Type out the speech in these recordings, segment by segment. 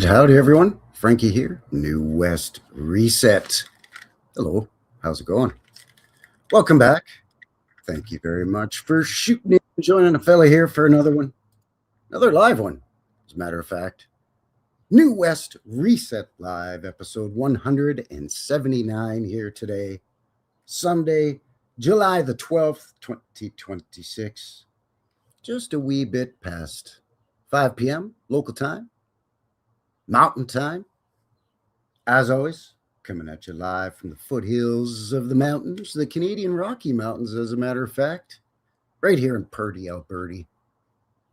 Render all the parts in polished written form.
Howdy, everyone. Frankie here, New West Reset. Hello, how's it going? Welcome back. Thank you very much for shooting in and joining a fella here for another one, another live one, as a matter of fact. New West Reset Live, episode 179 here today, Sunday, July the 12th, 2026. Just a wee bit past 5 p.m. local time. Mountain time, as always, coming at you live from the foothills of the mountains, the Canadian Rocky Mountains, as a matter of fact, right here in Purdy, Alberta.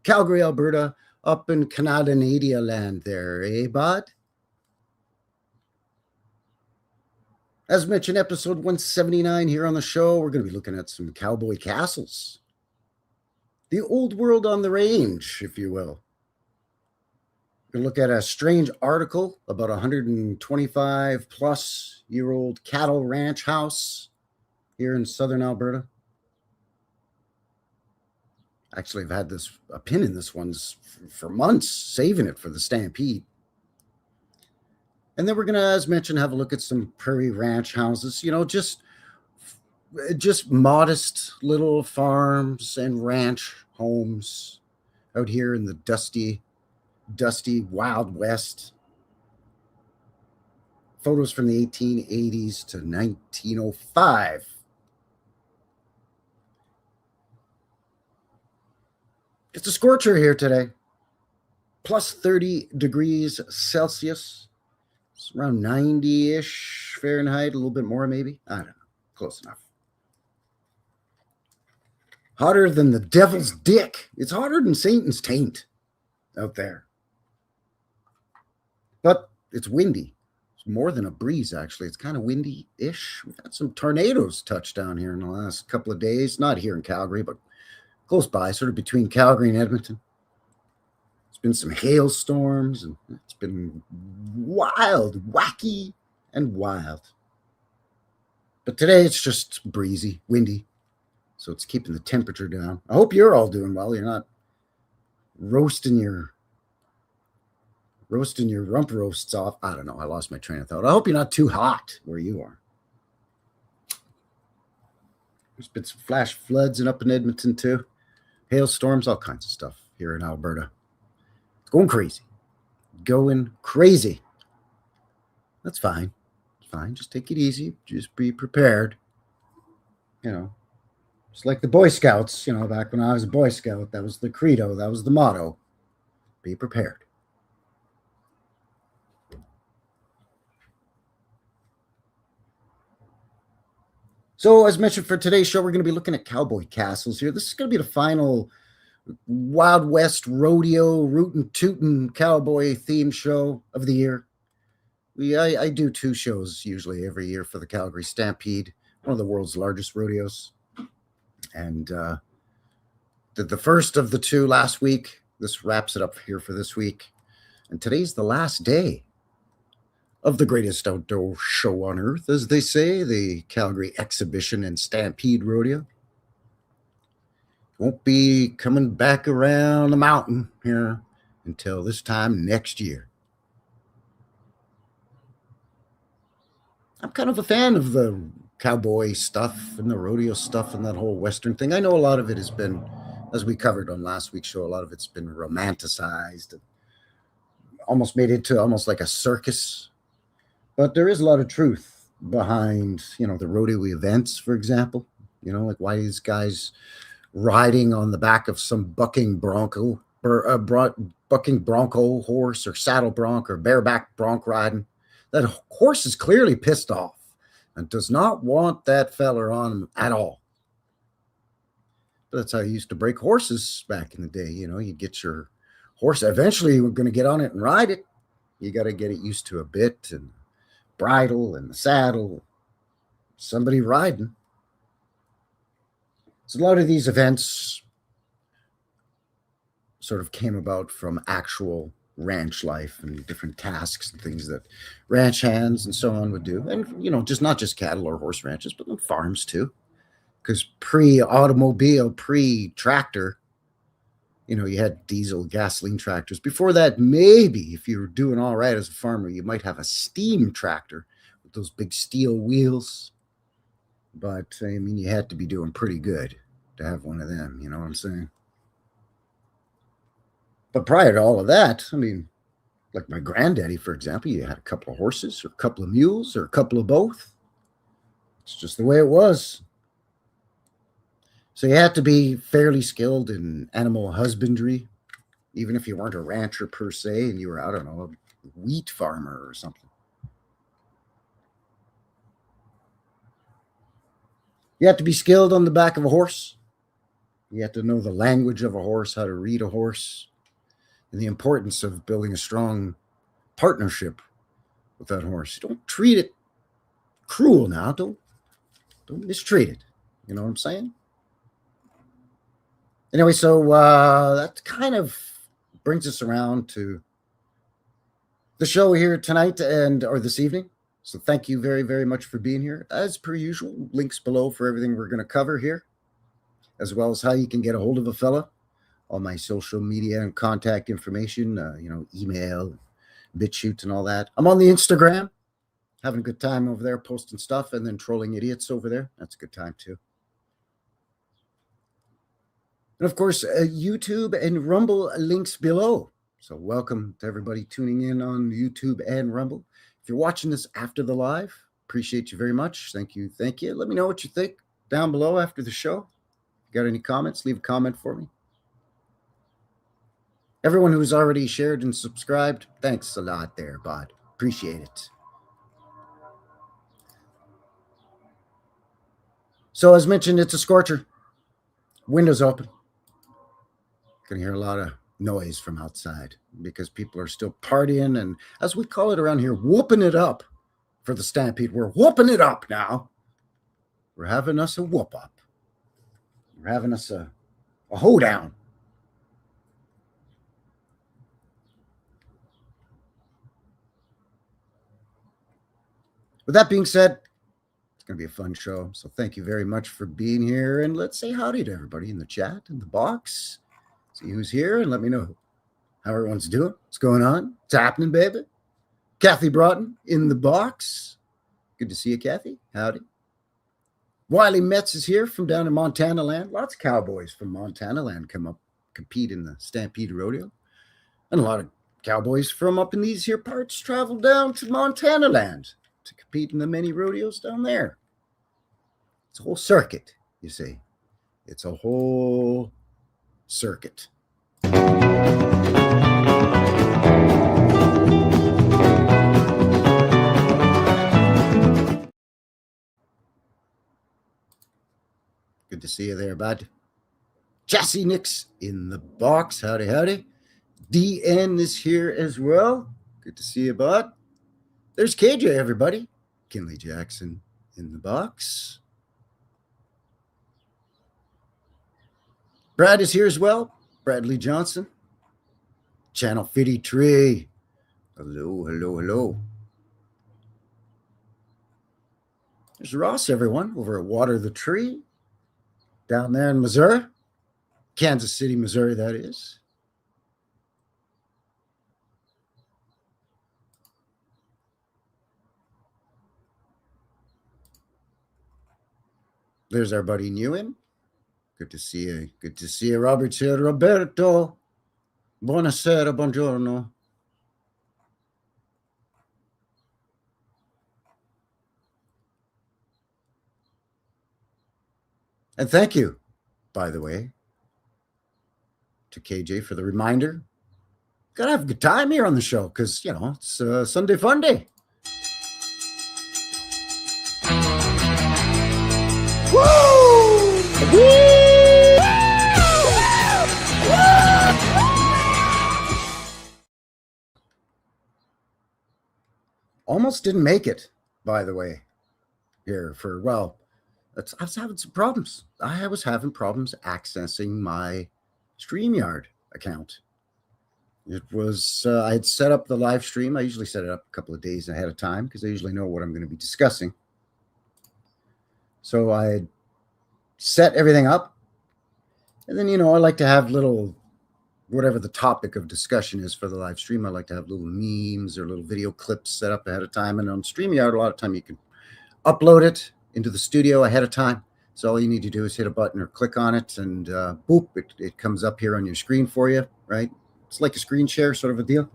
Calgary, Alberta, up in Canada land there, eh, bud? As mentioned, episode 179 here on the show, we're going to be looking at some cowboy castles. The old world on the range, if you will. We're going to look at a strange article about a 125 plus year old cattle ranch house here in southern Alberta. Actually, I've had a pin in this one's for months, saving it for the Stampede. And then we're going to, as mentioned, have a look at some prairie ranch houses, just modest little farms and ranch homes out here in the dusty Wild West. Photos from the 1880s to 1905. It's a scorcher here today. Plus 30 degrees Celsius. It's around 90-ish Fahrenheit, a little bit more maybe. I don't know. Close enough. Hotter than the devil's dick. It's hotter than Satan's taint out there. But it's windy. It's more than a breeze, actually. It's kind of windy-ish. We've had some tornadoes touch down here in the last couple of days. Not here in Calgary, but close by, sort of between Calgary and Edmonton. There's been some hailstorms, and it's been wild, wacky, and wild. But today it's just breezy, windy, so it's keeping the temperature down. I hope you're all doing well. You're not roasting your rump roasts off. I don't know. I lost my train of thought. I hope you're not too hot where you are. There's been some flash floods and up in Edmonton too. Hailstorms, all kinds of stuff here in Alberta. It's going crazy. Going crazy. That's fine. It's fine. Just take it easy. Just be prepared. Just like the Boy Scouts, back when I was a Boy Scout, that was the credo. That was the motto. Be prepared. So, as mentioned for today's show, we're going to be looking at cowboy castles here. This is going to be the final Wild West rodeo, rootin' tootin' cowboy theme show of the year. I do 2 shows usually every year for the Calgary Stampede, one of the world's largest rodeos. And did the first of the 2 last week. This wraps it up here for this week. And today's the last day of the greatest outdoor show on earth, as they say, the Calgary Exhibition and Stampede Rodeo. Won't be coming back around the mountain here until this time next year. I'm kind of a fan of the cowboy stuff and the rodeo stuff and that whole Western thing. I know a lot of it has been, as we covered on last week's show, a lot of it's been romanticized and almost made into almost like a circus. But there is a lot of truth behind, the rodeo events, for example. Like why these guys riding on the back of some bucking bronco horse or saddle bronc or bareback bronc riding. That horse is clearly pissed off and does not want that feller on him at all. But that's how you used to break horses back in the day. You get your horse. Eventually, we're going to get on it and ride it. You got to get it used to a bit and bridle and the saddle. Somebody riding. So a lot of these events sort of came about from actual ranch life and different tasks and things that ranch hands and so on would do. And, just not just cattle or horse ranches, but on farms too. Because pre-automobile, pre-tractor, You had diesel, gasoline tractors. Before that, maybe if you were doing all right as a farmer, you might have a steam tractor with those big steel wheels. But I mean, you had to be doing pretty good to have one of them. You know what I'm saying? But prior to all of that, I mean, like my granddaddy, for example, you had a couple of horses or a couple of mules or a couple of both. It's just the way it was. So you had to be fairly skilled in animal husbandry, even if you weren't a rancher per se and you were, I don't know, a wheat farmer or something. You have to be skilled on the back of a horse. You have to know the language of a horse, how to read a horse, and the importance of building a strong partnership with that horse. Don't treat it cruel now. Don't mistreat it. You know what I'm saying? Anyway, so that kind of brings us around to the show here tonight or this evening. So thank you very, very much for being here. As per usual, links below for everything we're going to cover here, as well as how you can get a hold of a fella, all my social media and contact information, email, BitChute and all that. I'm on the Instagram, having a good time over there, posting stuff and then trolling idiots over there. That's a good time too. And of course, YouTube and Rumble links below. So welcome to everybody tuning in on YouTube and Rumble. If you're watching this after the live, appreciate you very much. Thank you. Thank you. Let me know what you think down below after the show. Got any comments? Leave a comment for me. Everyone who's already shared and subscribed, thanks a lot there, bud. Appreciate it. So as mentioned, it's a scorcher. Windows open. Can hear a lot of noise from outside because people are still partying and, as we call it around here, whooping it up for the Stampede. We're whooping it up now. We're having us a whoop up. We're having us a hoedown. With that being said, it's going to be a fun show. So thank you very much for being here. And let's say howdy to everybody in the chat, in the box. See who's here and let me know how everyone's doing. What's going on? What's happening, baby? Kathy Broughton in the box. Good to see you, Kathy. Howdy. Wiley Metz is here from down in Montana land. Lots of cowboys from Montana land come up, compete in the Stampede Rodeo. And a lot of cowboys from up in these here parts travel down to Montana land to compete in the many rodeos down there. It's a whole circuit, you see. It's a whole circuit. Good to see you there, bud. Jesse Nix in the box. Howdy, howdy. DN is here as well. Good to see you, bud. There's KJ, everybody. Kinley Jackson in the box. Brad is here as well. Bradley Johnson. Channel 53. Hello, hello, hello. There's Ross, everyone, over at Water the Tree. Down there in Missouri. Kansas City, Missouri, that is. There's our buddy Newen. Good to see you. Good to see you, Robert here. Roberto. Buonasera, buongiorno. And thank you, by the way, to KJ for the reminder. Gotta have a good time here on the show because, it's Sunday Fun Day. Woo! Woo! Almost didn't make it, by the way, here for, I was having some problems. I was having problems accessing my StreamYard account. It was, I had set up the live stream. I usually set it up a couple of days ahead of time because I usually know what I'm going to be discussing. So I had set everything up. And then, I like to have little whatever the topic of discussion is for the live stream. I like to have little memes or little video clips set up ahead of time. And on StreamYard, a lot of time you can upload it into the studio ahead of time. So all you need to do is hit a button or click on it, and boop, it comes up here on your screen for you, right? It's like a screen share sort of a deal.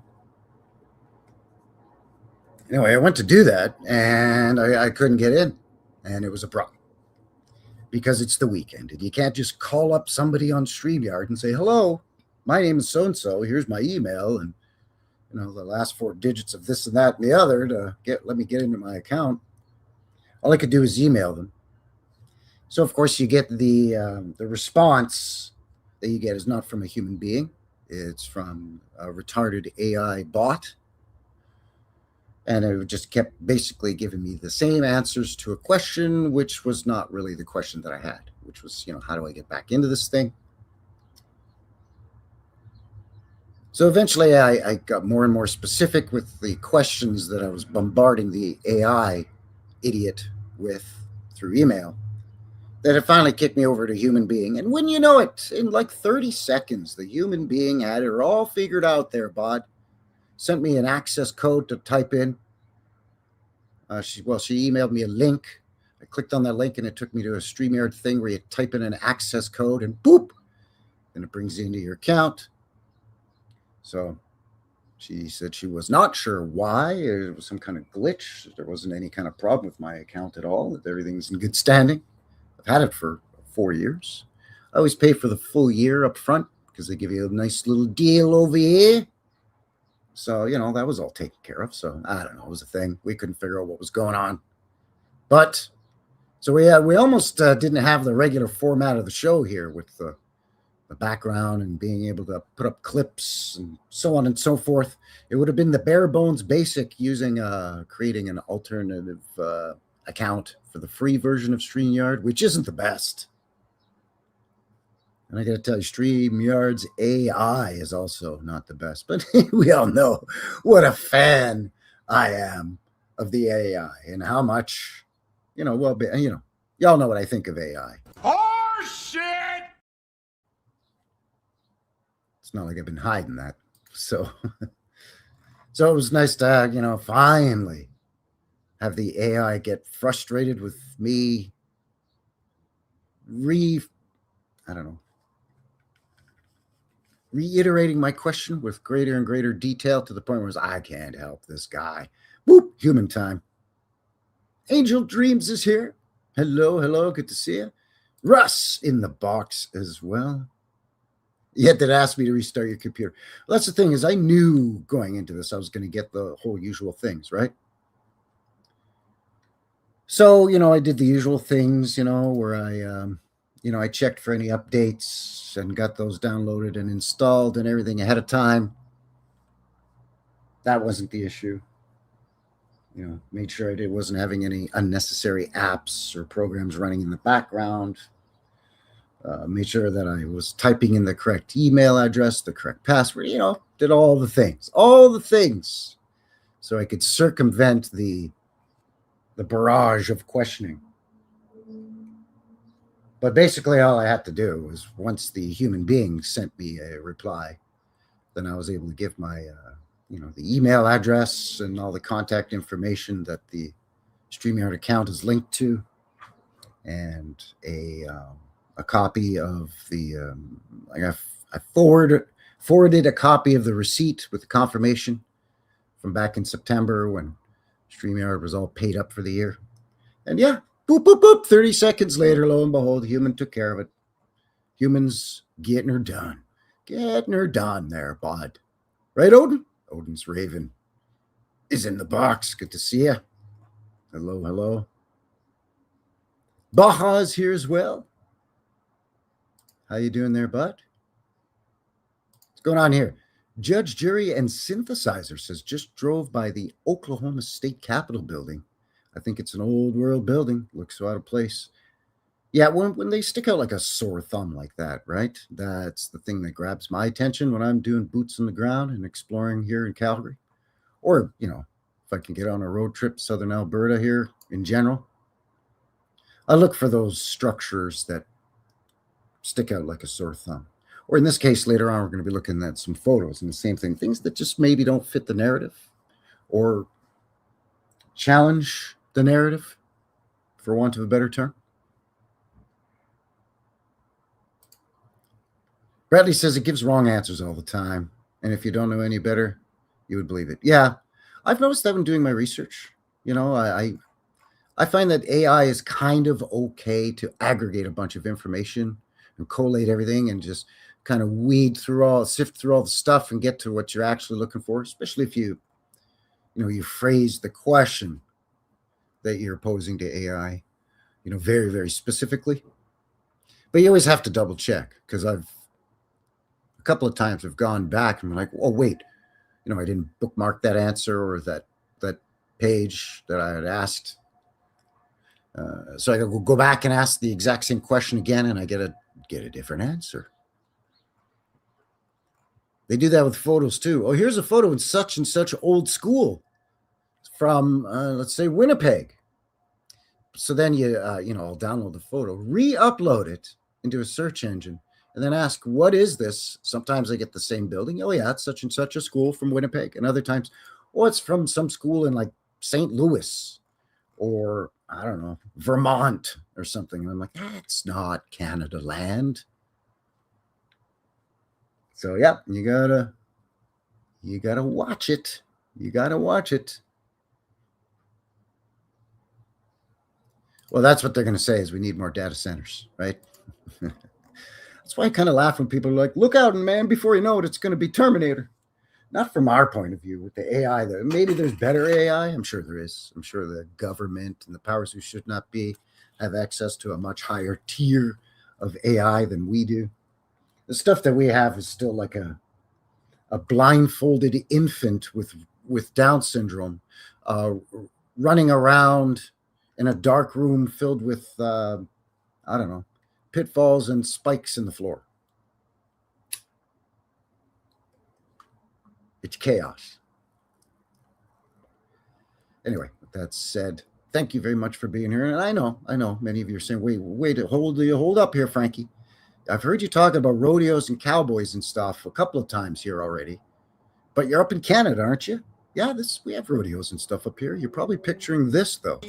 Anyway, I went to do that, and I couldn't get in, and it was a problem. Because it's the weekend, and you can't just call up somebody on StreamYard and say, hello, my name is so-and-so, here's my email, and the last 4 digits of this and that and the other to let me get into my account. All I could do is email them. So, of course, you get the response that you get is not from a human being. It's from a retarded AI bot. And it just kept basically giving me the same answers to a question, which was not really the question that I had, which was, how do I get back into this thing? So eventually I got more and more specific with the questions that I was bombarding the AI idiot with through email, that it finally kicked me over to a human being. And when you know it, in like 30 seconds, the human being had it all figured out there, bud. Sent me an access code to type in. She emailed me a link. I clicked on that link, and it took me to a StreamYard thing where you type in an access code, and boop, and it brings you into your account. So she said she was not sure why. It was some kind of glitch. There wasn't any kind of problem with my account at all. Everything's in good standing. I've had it for 4 years. I always pay for the full year up front because they give you a nice little deal over here. So, that was all taken care of. So, I don't know. It was a thing. We couldn't figure out what was going on. But, so we almost didn't have the regular format of the show here with the background and being able to put up clips and so on and so forth. It would have been the bare bones basic using creating an alternative account for the free version of StreamYard, which isn't the best. And I got to tell you, StreamYard's AI is also not the best. But we all know what a fan I am of the AI and how much, y'all know what I think of AI. Oh, shit! It's not like I've been hiding that. So it was nice to, finally have the AI get frustrated with me reiterating my question with greater and greater detail to the point where I can't help this guy. Boop, human time. Angel Dreams is here. Hello, good to see you. Russ in the box as well. Yet that asked me to restart your computer. Well, that's the thing, is I knew going into this I was going to get the whole usual things, right? So, I did the usual things, where I checked for any updates and got those downloaded and installed and everything ahead of time. That wasn't the issue. Made sure I wasn't having any unnecessary apps or programs running in the background. Made sure that I was typing in the correct email address, the correct password, did all the things, so I could circumvent the barrage of questioning. But basically all I had to do was, once the human being sent me a reply, then I was able to give my, the email address and all the contact information that the StreamYard account is linked to, and a copy of the, I forwarded a copy of the receipt with the confirmation from back in September when StreamYard was all paid up for the year. And yeah, boop, boop, boop. 30 seconds later, lo and behold, the human took care of it. Humans getting her done. Getting her done there, bud. Right, Odin? Odin's Raven is in the box. Good to see you. Hello. Baja's here as well. How you doing there, bud? What's going on here? Judge, Jury, and Synthesizer says just drove by the Oklahoma State Capitol building. I think it's an old world building. Looks so out of place. Yeah, when they stick out like a sore thumb like that, right? That's the thing that grabs my attention when I'm doing boots on the ground and exploring here in Calgary. Or, if I can get on a road trip to southern Alberta here in general. I look for those structures that stick out like a sore thumb. Or in this case, later on, we're going to be looking at some photos and the same thing, things that just maybe don't fit the narrative or challenge the narrative, for want of a better term. Bradley says it gives wrong answers all the time. And if you don't know any better, you would believe it. Yeah, I've noticed that when doing my research. I find that AI is kind of okay to aggregate a bunch of information and collate everything and just kind of sift through all the stuff and get to what you're actually looking for, especially if you phrase the question that you're posing to AI, very, very specifically. But you always have to double check, because a couple of times I've gone back and I'm like, oh, wait, I didn't bookmark that answer or that page that I had asked. So I go back and ask the exact same question again, and I get a different answer. They do that with photos too. Oh, here's a photo in such and such old school from, let's say, Winnipeg. So then I'll download the photo, re-upload it into a search engine, and then ask, what is this? Sometimes I get the same building. Oh, yeah, it's such and such a school from Winnipeg. And other times, it's from some school in like St. Louis or, I don't know, Vermont or something. And I'm like, that's not Canada land. So, yeah, you gotta watch it. You gotta watch it. Well, that's what they're going to say, is we need more data centers, right? That's why I kind of laugh when people are like, look out, man, before you know it, it's going to be Terminator. Not from our point of view with the AI. Maybe there's better AI. I'm sure there is. I'm sure the government and the powers who should not be have access to a much higher tier of AI than we do. The stuff that we have is still like a blindfolded infant with Down syndrome running around in a dark room filled with, I don't know, pitfalls and spikes in the floor. It's chaos. Anyway, with that said, thank you very much for being here. And I know many of you are saying, wait, hold up here, Frankie. I've heard you talk about rodeos and cowboys and stuff a couple of times here already. But you're up in Canada, aren't you? Yeah, we have rodeos and stuff up here. You're probably picturing this, though.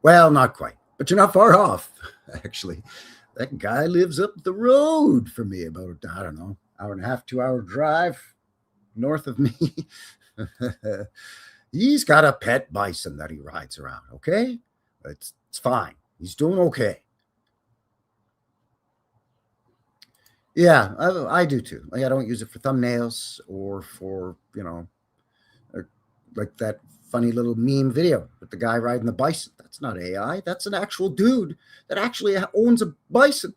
Well, not quite, but you're not far off, actually. That guy lives up the road from me, about, I don't know, hour and a half, 2 hour drive north of me. He's got a pet bison that he rides around, okay? It's fine. He's doing okay. Yeah, I do too. Like, I don't use it for thumbnails or for, like that funny little meme video with the guy riding the bison. That's not AI. That's an actual dude that actually owns a bison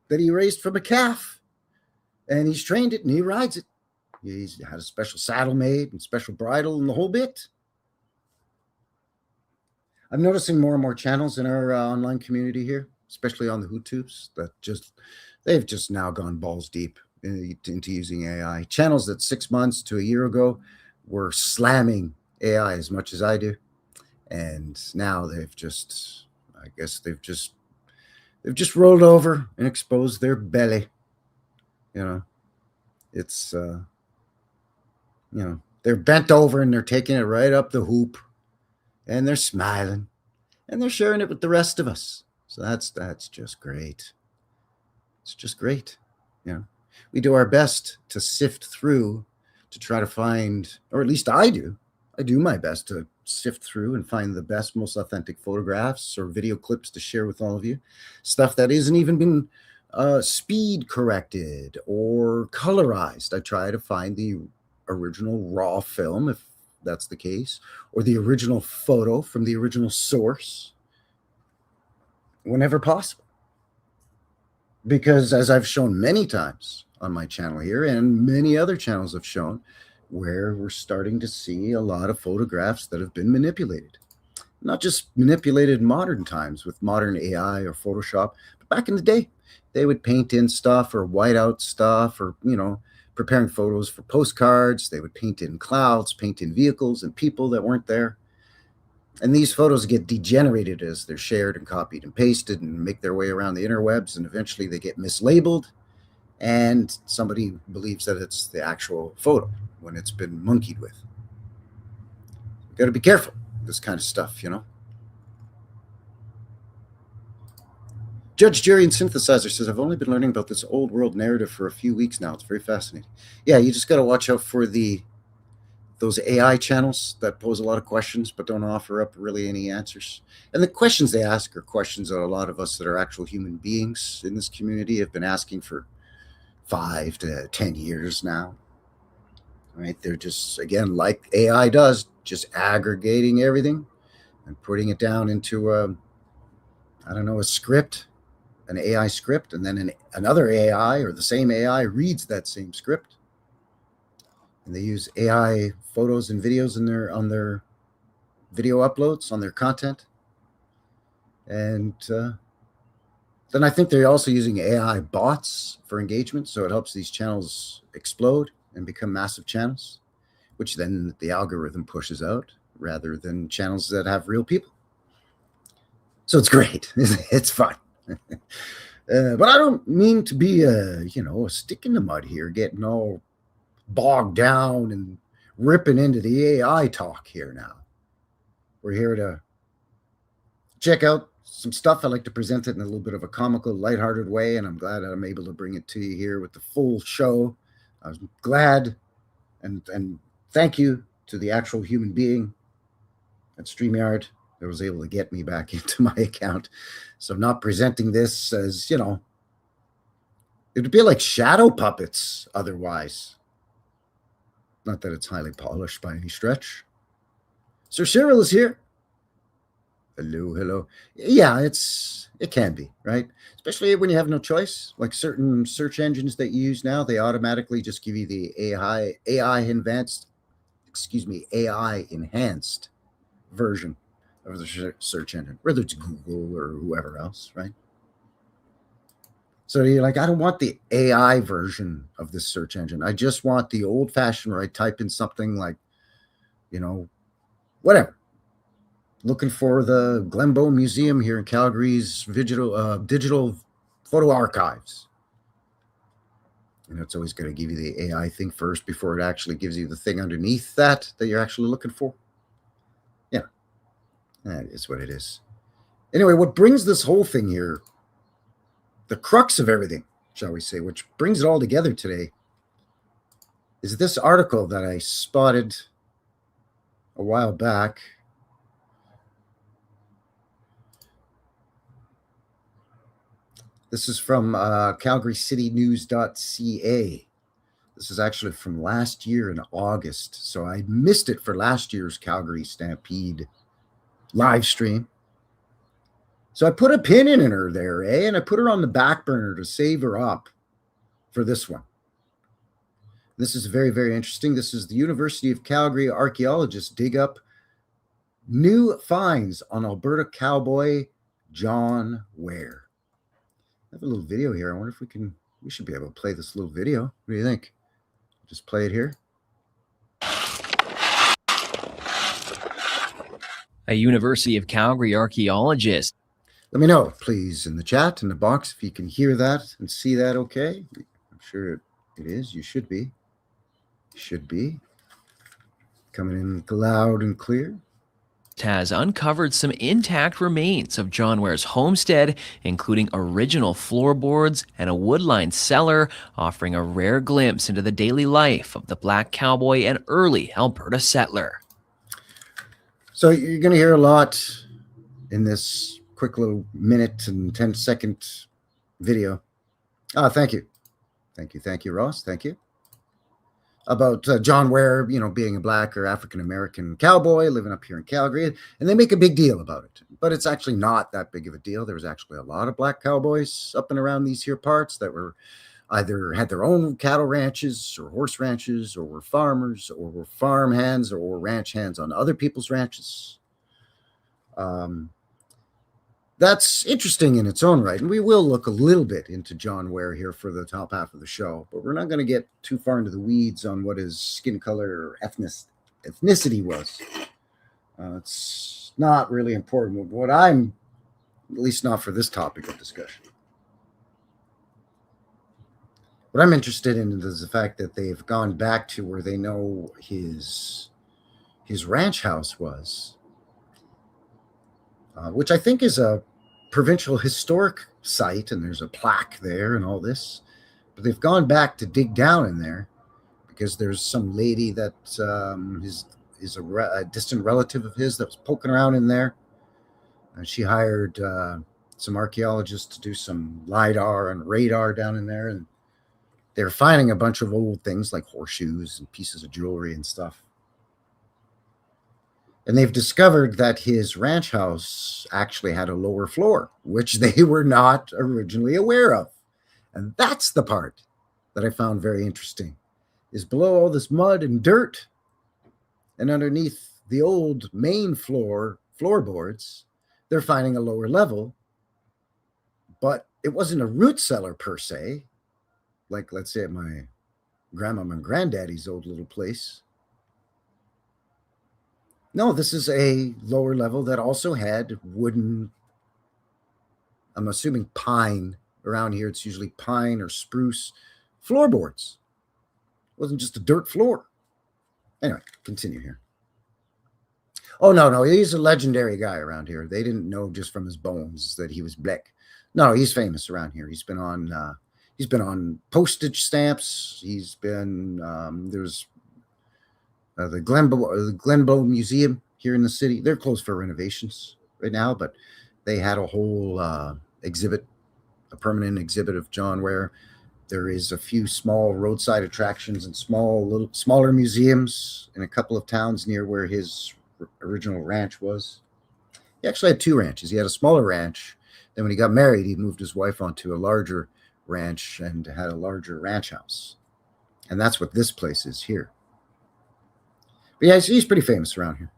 that he raised from a calf. And he's trained it and he rides it. He's had a special saddle made and special bridle and the whole bit. I'm noticing more and more channels in our online community here, especially on the HooTubes, that they've just now gone balls deep into using AI. Channels that 6 months to a year ago were slamming AI as much as I do, and now they've just rolled over and exposed their belly. It's they're bent over and they're taking it right up the hoop, and they're smiling, and they're sharing it with the rest of us. So that's just great. It's just great. We do our best to sift through to try to find, or at least I do my best to sift through and find the best, most authentic photographs or video clips to share with all of you. Stuff that isn't even been speed corrected or colorized. I try to find the original raw film, if that's the case, or the original photo from the original source whenever possible. Because as I've shown many times on my channel here, and many other channels have shown, where we're starting to see a lot of photographs that have been manipulated. Not just manipulated in modern times with modern AI or Photoshop, but back in the day, they would paint in stuff or white out stuff or, preparing photos for postcards. They would paint in clouds, paint in vehicles and people that weren't there. And these photos get degenerated as they're shared and copied and pasted and make their way around the interwebs, and eventually they get mislabeled, and somebody believes that it's the actual photo when it's been monkeyed with. You got to be careful with this kind of stuff, you know. Judge, Jury, and Synthesizer says, I've only been learning about this old world narrative for a few weeks now. It's very fascinating. Yeah, you just got to watch out for those AI channels that pose a lot of questions but don't offer up really any answers. And the questions they ask are questions that a lot of us that are actual human beings in this community have been asking for 5 to 10 years now. Right? They're just, again, like AI does, just aggregating everything and putting it down into a script, an AI script, and then another AI or the same AI reads that same script. And they use AI photos and videos on their video uploads, on their content. And then I think they're also using AI bots for engagement. So it helps these channels explode and become massive channels, which then the algorithm pushes out rather than channels that have real people. So it's great. It's fun. But I don't mean to be a stick in the mud here, getting all bogged down and ripping into the AI talk here now. We're here to check out some stuff. I like to present it in a little bit of a comical, lighthearted way, and I'm glad I'm able to bring it to you here with the full show. I was glad and thank you to the actual human being at StreamYard that was able to get me back into my account. So I'm not presenting this as, it would be like shadow puppets otherwise. Not that it's highly polished by any stretch. Sir Cyril is here. Hello. Yeah, it can be, right? Especially when you have no choice. Like certain search engines that you use now, they automatically just give you the AI enhanced version of the search engine, whether it's Google or whoever else, right? So you're like, I don't want the AI version of this search engine. I just want the old fashioned where I type in something like, whatever. Looking for the Glenbow Museum here in Calgary's digital photo archives. It's always going to give you the AI thing first before it actually gives you the thing underneath that you're actually looking for. Yeah, that is what it is. Anyway, what brings this whole thing here, the crux of everything, shall we say, which brings it all together today, is this article that I spotted a while back. This is from calgarycitynews.ca. This is actually from last year in August. So I missed it for last year's Calgary Stampede live stream. So I put a pin in her there, and I put her on the back burner to save her up for this one. This is very, very interesting. This is the University of Calgary archaeologists dig up new finds on Alberta cowboy John Ware. I have a little video here. I wonder if we should be able to play this little video. What do you think? Just play it here. A University of Calgary archaeologist. Let me know, please, in the chat, in the box, if you can hear that and see that okay. I'm sure it is. You should be. Coming in loud and clear. Has uncovered some intact remains of John Ware's homestead, including original floorboards and a wood-lined cellar, offering a rare glimpse into the daily life of the Black Cowboy and early Alberta settler. So you're going to hear a lot in this quick little minute and 10-second video. Thank you, Ross. Thank you. About John Ware, being a Black or African-American cowboy living up here in Calgary. And they make a big deal about it. But it's actually not that big of a deal. There was actually a lot of Black cowboys up and around these here parts that were either had their own cattle ranches or horse ranches, or were farmers, or were farm hands, or were ranch hands on other people's ranches. that's interesting in its own right. And we will look a little bit into John Ware here for the top half of the show, but we're not going to get too far into the weeds on what his skin color or ethnicity was. It's not really important. What I'm, at least not for this topic of discussion, what I'm interested in is the fact that they've gone back to where they know his ranch house was, which I think is a provincial historic site, and there's a plaque there and all this. But they've gone back to dig down in there because there's some lady that is a distant relative of his that was poking around in there. And she hired some archaeologists to do some LiDAR and radar down in there. And they're finding a bunch of old things like horseshoes and pieces of jewelry and stuff. And they've discovered that his ranch house actually had a lower floor, which they were not originally aware of. And that's the part that I found very interesting, is below all this mud and dirt and underneath the old main floorboards, they're finding a lower level. But it wasn't a root cellar per se, like let's say at my grandmama and granddaddy's old little place. No, this is a lower level that also had wooden, I'm assuming pine. Around here, it's usually pine or spruce floorboards. It wasn't just a dirt floor. Anyway, continue here. Oh, no, he's a legendary guy around here. They didn't know just from his bones that he was black. No, he's famous around here. He's been on postage stamps. He's been, there's the Glenbow Museum here in the city. They're closed for renovations right now, but they had a whole exhibit, a permanent exhibit of John Ware. There is a few small roadside attractions and smaller museums in a couple of towns near where his original ranch was. He actually had two ranches. He had a smaller ranch. Then when he got married, he moved his wife onto a larger ranch and had a larger ranch house. And that's what this place is here. But yeah, he's pretty famous around here.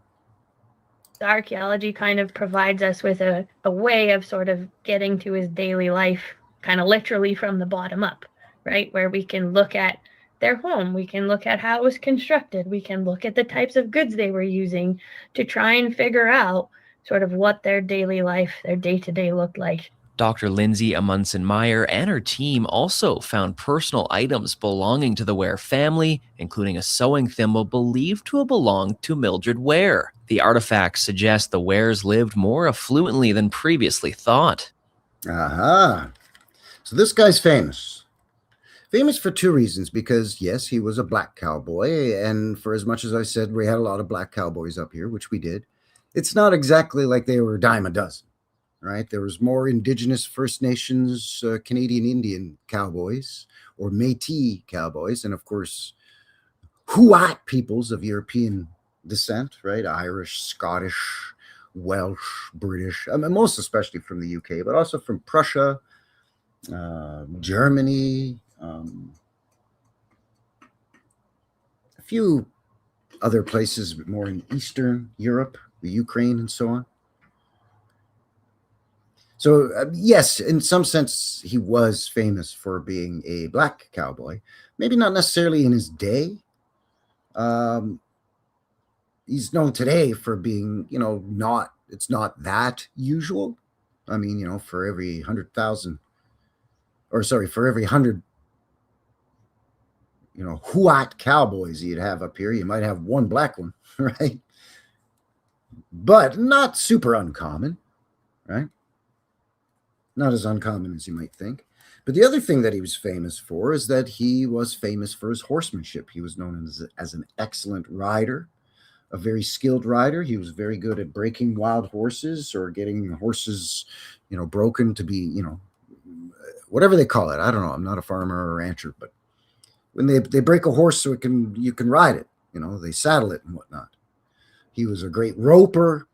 The archaeology kind of provides us with a way of sort of getting to his daily life, kind of literally from the bottom up, right? Where we can look at their home, we can look at how it was constructed, we can look at the types of goods they were using to try and figure out sort of what their daily life, their day-to-day looked like. Dr. Lindsay Amundsen-Meyer and her team also found personal items belonging to the Ware family, including a sewing thimble believed to have belonged to Mildred Ware. The artifacts suggest the Wares lived more affluently than previously thought. Aha. So this guy's famous. Famous for two reasons, because yes, he was a black cowboy, and for as much as I said we had a lot of black cowboys up here, which we did, it's not exactly like they were a dime a dozen. Right, there was more Indigenous First Nations, Canadian Indian cowboys, or Métis cowboys, and of course, Huat peoples of European descent, right? Irish, Scottish, Welsh, British, I mean, most especially from the UK, but also from Prussia, Germany, a few other places more in Eastern Europe, the Ukraine, and so on. So, yes, in some sense, he was famous for being a black cowboy. Maybe not necessarily in his day. He's known today for being, it's not that usual. I mean, for every 100,000, for every 100, Huat cowboys you'd have up here, you might have one black one, right? But not super uncommon, right? Not as uncommon as you might think. But the other thing that he was famous for is that he was famous for his horsemanship. He was known as an excellent rider, a very skilled rider. He was very good at breaking wild horses or getting horses, broken to be, whatever they call it. I don't know. I'm not a farmer or a rancher, but when they break a horse so you can ride it, they saddle it and whatnot. He was a great roper,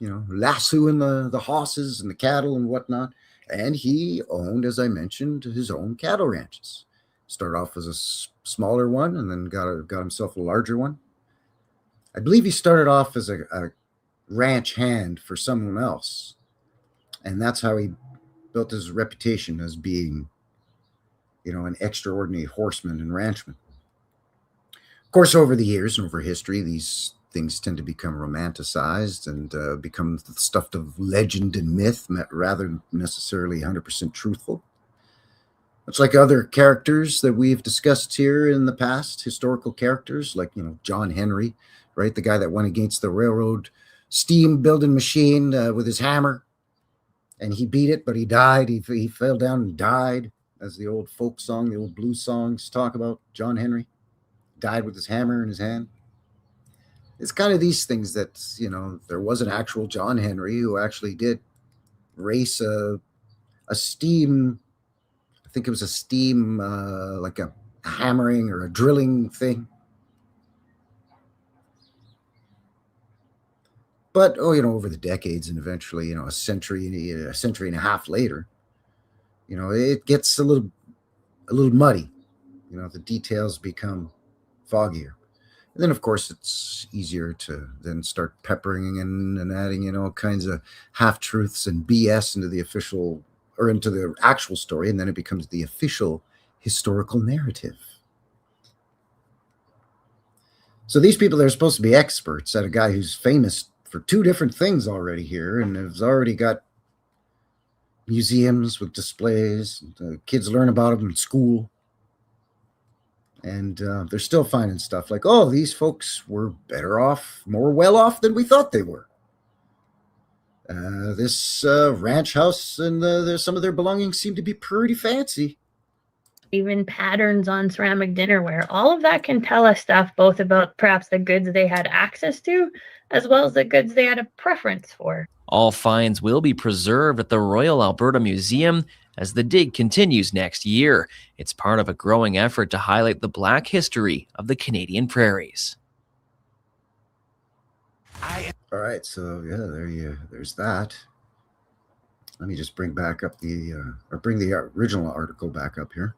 lassoing the horses and the cattle and whatnot. And he owned, as I mentioned, his own cattle ranches. Started off as a smaller one and then got himself a larger one. I believe he started off as a ranch hand for someone else. And that's how he built his reputation as being, an extraordinary horseman and ranchman. Of course, over the years and over history, these things tend to become romanticized and become the stuff of legend and myth, rather than necessarily 100% truthful. Much like other characters that we've discussed here in the past, historical characters like, John Henry, right? The guy that went against the railroad steam building machine with his hammer, and he beat it, but he died. He fell down and died, as the old folk song, the old blues songs talk about. John Henry died with his hammer in his hand. It's kind of these things that, there was an actual John Henry who actually did race a steam, I think it was a steam, like a hammering or a drilling thing. But, over the decades and eventually, a century and a half later, it gets a little muddy. The details become foggier. And then, of course, it's easier to then start peppering in and adding all kinds of half-truths and BS into the official, or into the actual story, and then it becomes the official historical narrative. So these people, they're supposed to be experts at a guy who's famous for two different things already here, and has already got museums with displays. Kids learn about him in school. And they're still finding stuff like, oh, these folks were better off, more well off than we thought they were. This ranch house and some of their belongings seem to be pretty fancy. Even patterns on ceramic dinnerware. All of that can tell us stuff both about perhaps the goods they had access to, as well as the goods they had a preference for. All finds will be preserved at the Royal Alberta Museum as the dig continues next year. It's part of a growing effort to highlight the Black history of the Canadian prairies. All right, so yeah, there's that. Let me just bring back up bring the original article back up here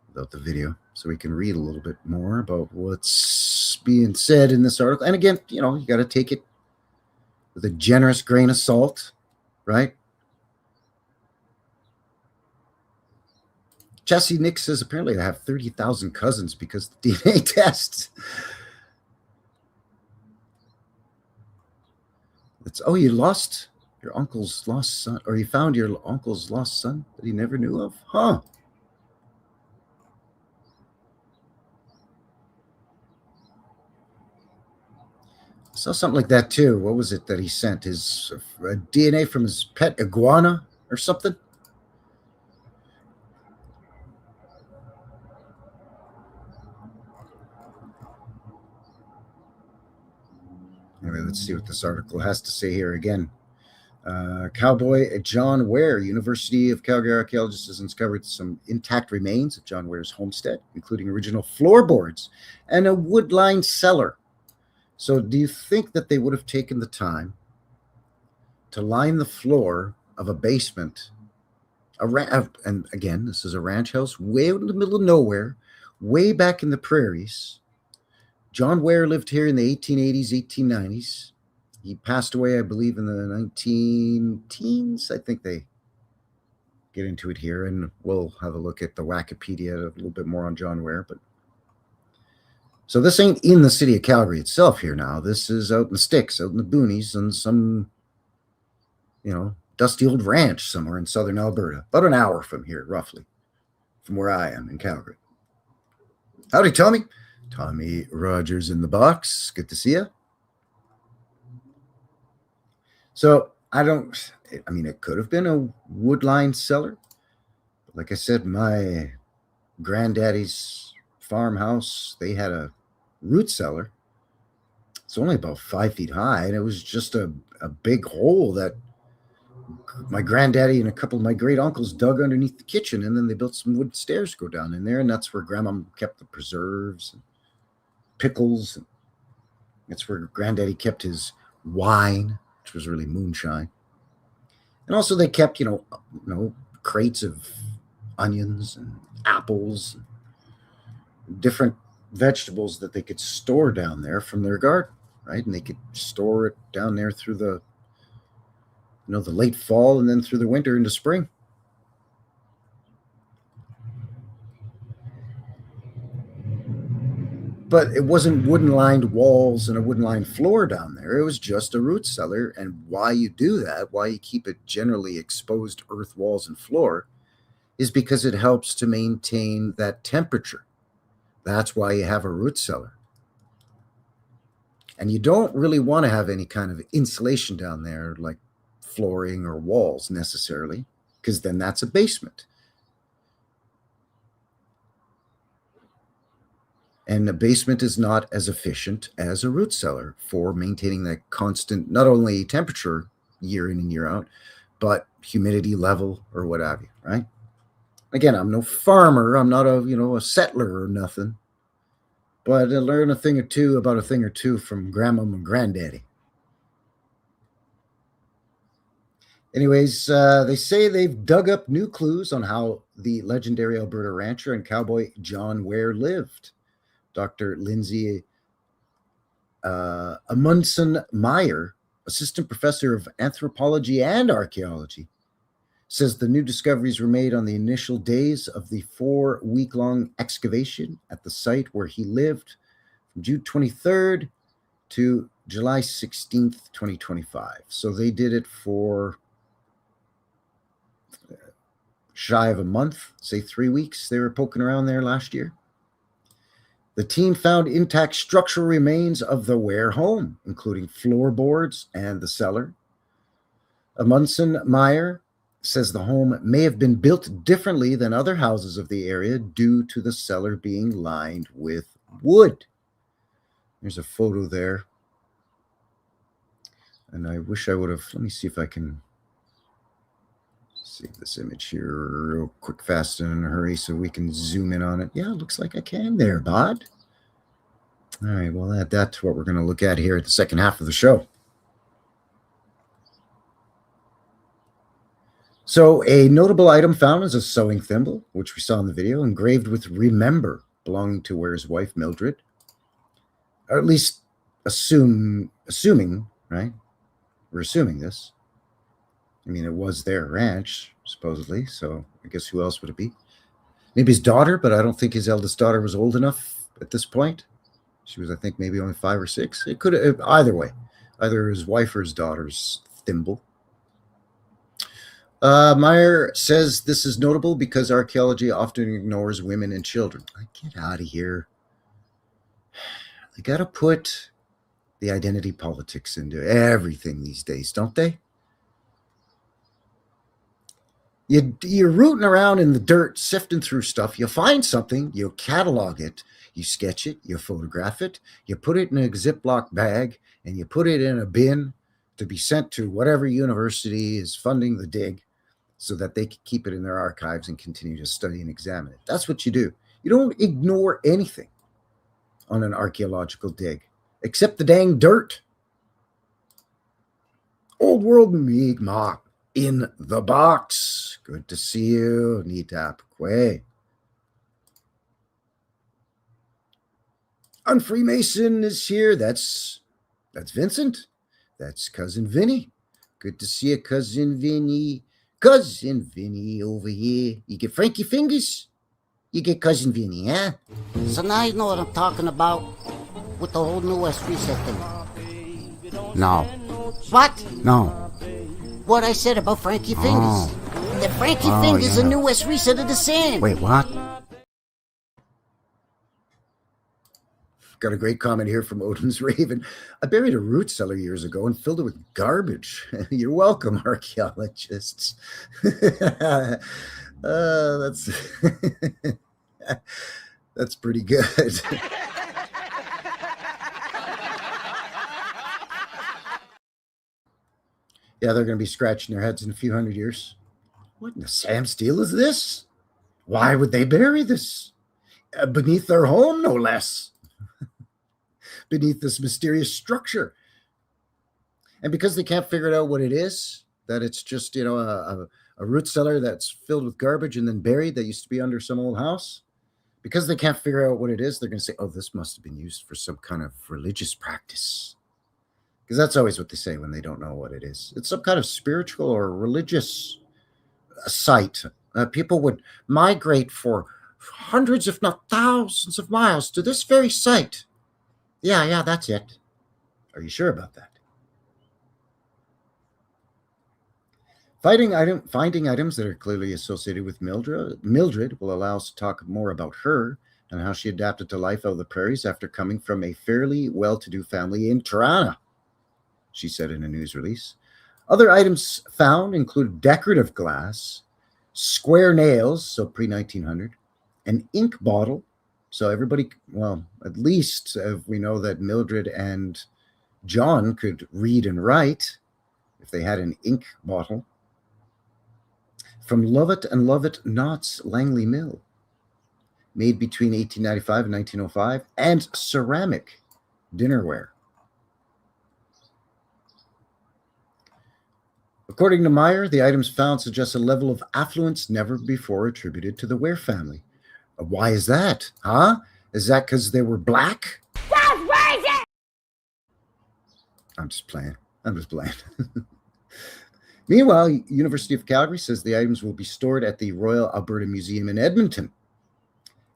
without the video, so we can read a little bit more about what's being said in this article. And again, you got to take it with a generous grain of salt, right? Jesse Nick says apparently I have 30,000 cousins because of the DNA tests. You lost your uncle's lost son, or you found your uncle's lost son that he never knew of? Huh. I saw something like that too. What was it that he sent? His DNA from his pet iguana or something? Anyway, let's see what this article has to say here again. Cowboy John Ware, University of Calgary archaeologist, has uncovered some intact remains of John Ware's homestead, including original floorboards and a wood-lined cellar. So do you think that they would have taken the time to line the floor of a basement? And again, this is a ranch house way out in the middle of nowhere, way back in the prairies. John Ware lived here in the 1880s, 1890s. He passed away, I believe, in the 19 teens. I think they get into it here, and we'll have a look at the Wikipedia a little bit more on John Ware. But so this ain't in the city of Calgary itself here now. This is out in the sticks, out in the boonies, on some, dusty old ranch somewhere in southern Alberta, about an hour from here, roughly, from where I am in Calgary. Howdy, Tommy. Tommy Rogers in the box. Good to see you. So it could have been a wood-lined cellar. But like I said, my granddaddy's farmhouse, they had a root cellar. It's only about 5 feet high, and it was just a big hole that my granddaddy and a couple of my great uncles dug underneath the kitchen, and then they built some wood stairs to go down in there, and that's where Grandma kept the preserves and pickles. That's where Granddaddy kept his wine, which was really moonshine. And also they kept, crates of onions and apples, and different vegetables that they could store down there from their garden, right? And they could store it down there through the the late fall and then through the winter into spring. But it wasn't wooden-lined walls and a wooden-lined floor down there. It was just a root cellar. And why you do that, why you keep it generally exposed earth walls and floor, is because it helps to maintain that temperature. That's why you have a root cellar. And you don't really want to have any kind of insulation down there, like flooring or walls necessarily, because then that's a basement. And a basement is not as efficient as a root cellar for maintaining that constant, not only temperature year in and year out, but humidity level or what have you, right? Again, I'm no farmer. I'm not a settler or nothing. But I learn a thing or two from grandma and granddaddy. Anyways, they say they've dug up new clues on how the legendary Alberta rancher and cowboy John Ware lived. Dr. Lindsay Amundsen Meyer, assistant professor of anthropology and archaeology, says the new discoveries were made on the initial days of the 4-week-long excavation at the site where he lived from June 23rd to July 16th, 2025. So they did it for shy of a month, say 3 weeks. They were poking around there last year. The team found intact structural remains of the Ware home, including floorboards and the cellar. Amundsen Meyer says the home may have been built differently than other houses of the area due to the cellar being lined with wood. There's a photo there. And I wish I would have, let me see if I can save this image here real quick, fast, and in a hurry so we can zoom in on it. Yeah, it looks like I can there, bud. All right, well, add that to what we're going to look at here at the second half of the show. So a notable item found is a sewing thimble, which we saw in the video, engraved with "Remember," belonging to Ware's wife, Mildred. Or at least assuming, right? We're assuming this. I mean, it was their ranch, supposedly, so I guess who else would it be? Maybe his daughter, but I don't think his eldest daughter was old enough at this point. She was, I think, maybe only 5 or 6. It could have, either way, either his wife or his daughter's thimble. Meyer says this is notable because archaeology often ignores women and children. Get out of here. They got to put the identity politics into everything these days, don't they? You're rooting around in the dirt, sifting through stuff. You find something, you catalog it, you sketch it, you photograph it, you put it in a Ziploc bag, and you put it in a bin to be sent to whatever university is funding the dig so that they can keep it in their archives and continue to study and examine it. That's what you do. You don't ignore anything on an archaeological dig, except the dang dirt. Old World Mi'kmaq in the box. Good to see you, Nita Pukwe. Unfreemason is here. That's Vincent. That's Cousin Vinny. Good to see you, Cousin Vinny. Cousin Vinny over here. You get Frankie Fingers? You get Cousin Vinny, huh? So now you know what I'm talking about with the whole New West Reset thing. No. What? No. What I said about Frankie Fingers. Oh. That Frankie Fingers yeah. a New West Reset of the sand. Wait, what? Got a great comment here from Odin's Raven. I buried a root cellar years ago and filled it with garbage. You're welcome, archaeologists. That's that's pretty good. Yeah, they're going to be scratching their heads in a few hundred years. What in the Sam Steele is this? Why would they bury this? Beneath their home, no less. Beneath this mysterious structure. And because they can't figure out what it is, that it's just, a root cellar that's filled with garbage and then buried that used to be under some old house, because they can't figure out what it is, they're going to say, oh, this must have been used for some kind of religious practice. because that's always what they say when they don't know what it is. It's some kind of spiritual or religious site. People would migrate for hundreds, if not thousands of miles to this very site. Yeah, that's it. Are you sure about that? Finding items that are clearly associated with Mildred will allow us to talk more about her and how she adapted to life out of the prairies after coming from a fairly well-to-do family in Toronto, she said in a news release. Other items found include decorative glass, square nails, so pre-1900, an ink bottle. So everybody, well, at least we know that Mildred and John could read and write if they had an ink bottle. From Lovett and Lovett Knott's Langley Mill, made between 1895 and 1905, and ceramic dinnerware. According to Meyer, the items found suggest a level of affluence never before attributed to the Ware family. Why is that? Huh? Is that because they were black? That's racist! I'm just playing. Meanwhile, University of Calgary says the items will be stored at the Royal Alberta Museum in Edmonton,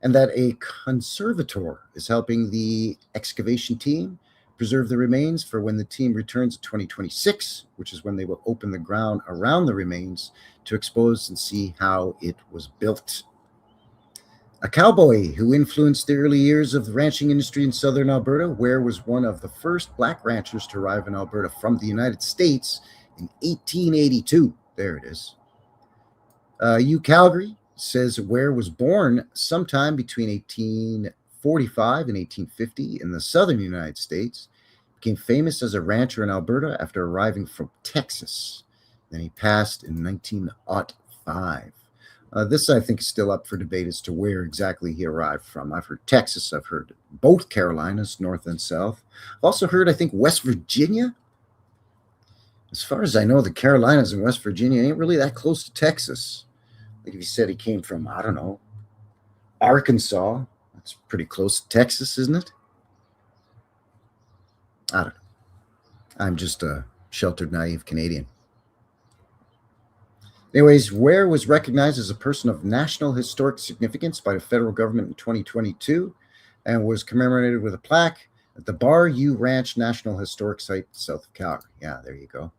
and that a conservator is helping the excavation team preserve the remains for when the team returns in 2026, which is when they will open the ground around the remains to expose and see how it was built. A cowboy who influenced the early years of the ranching industry in southern Alberta, Ware was one of the first black ranchers to arrive in Alberta from the United States in 1882. There it is. Calgary says Ware was born sometime between 1845 and 1850 in the southern United States. Became famous as a rancher in Alberta after arriving from Texas. Then he passed in 1905. This, I think, is still up for debate as to where exactly he arrived from. I've heard Texas. I've heard both Carolinas, north and south. I've also heard, I think, West Virginia. As far as I know, the Carolinas and West Virginia ain't really that close to Texas. Like if he said he came from, I don't know, Arkansas, that's pretty close to Texas, isn't it? I don't know. I'm just a sheltered, naive Canadian. Anyways, Ware was recognized as a person of national historic significance by the federal government in 2022 and was commemorated with a plaque at the Bayou Ranch National Historic Site south of Calgary. Yeah, there you go.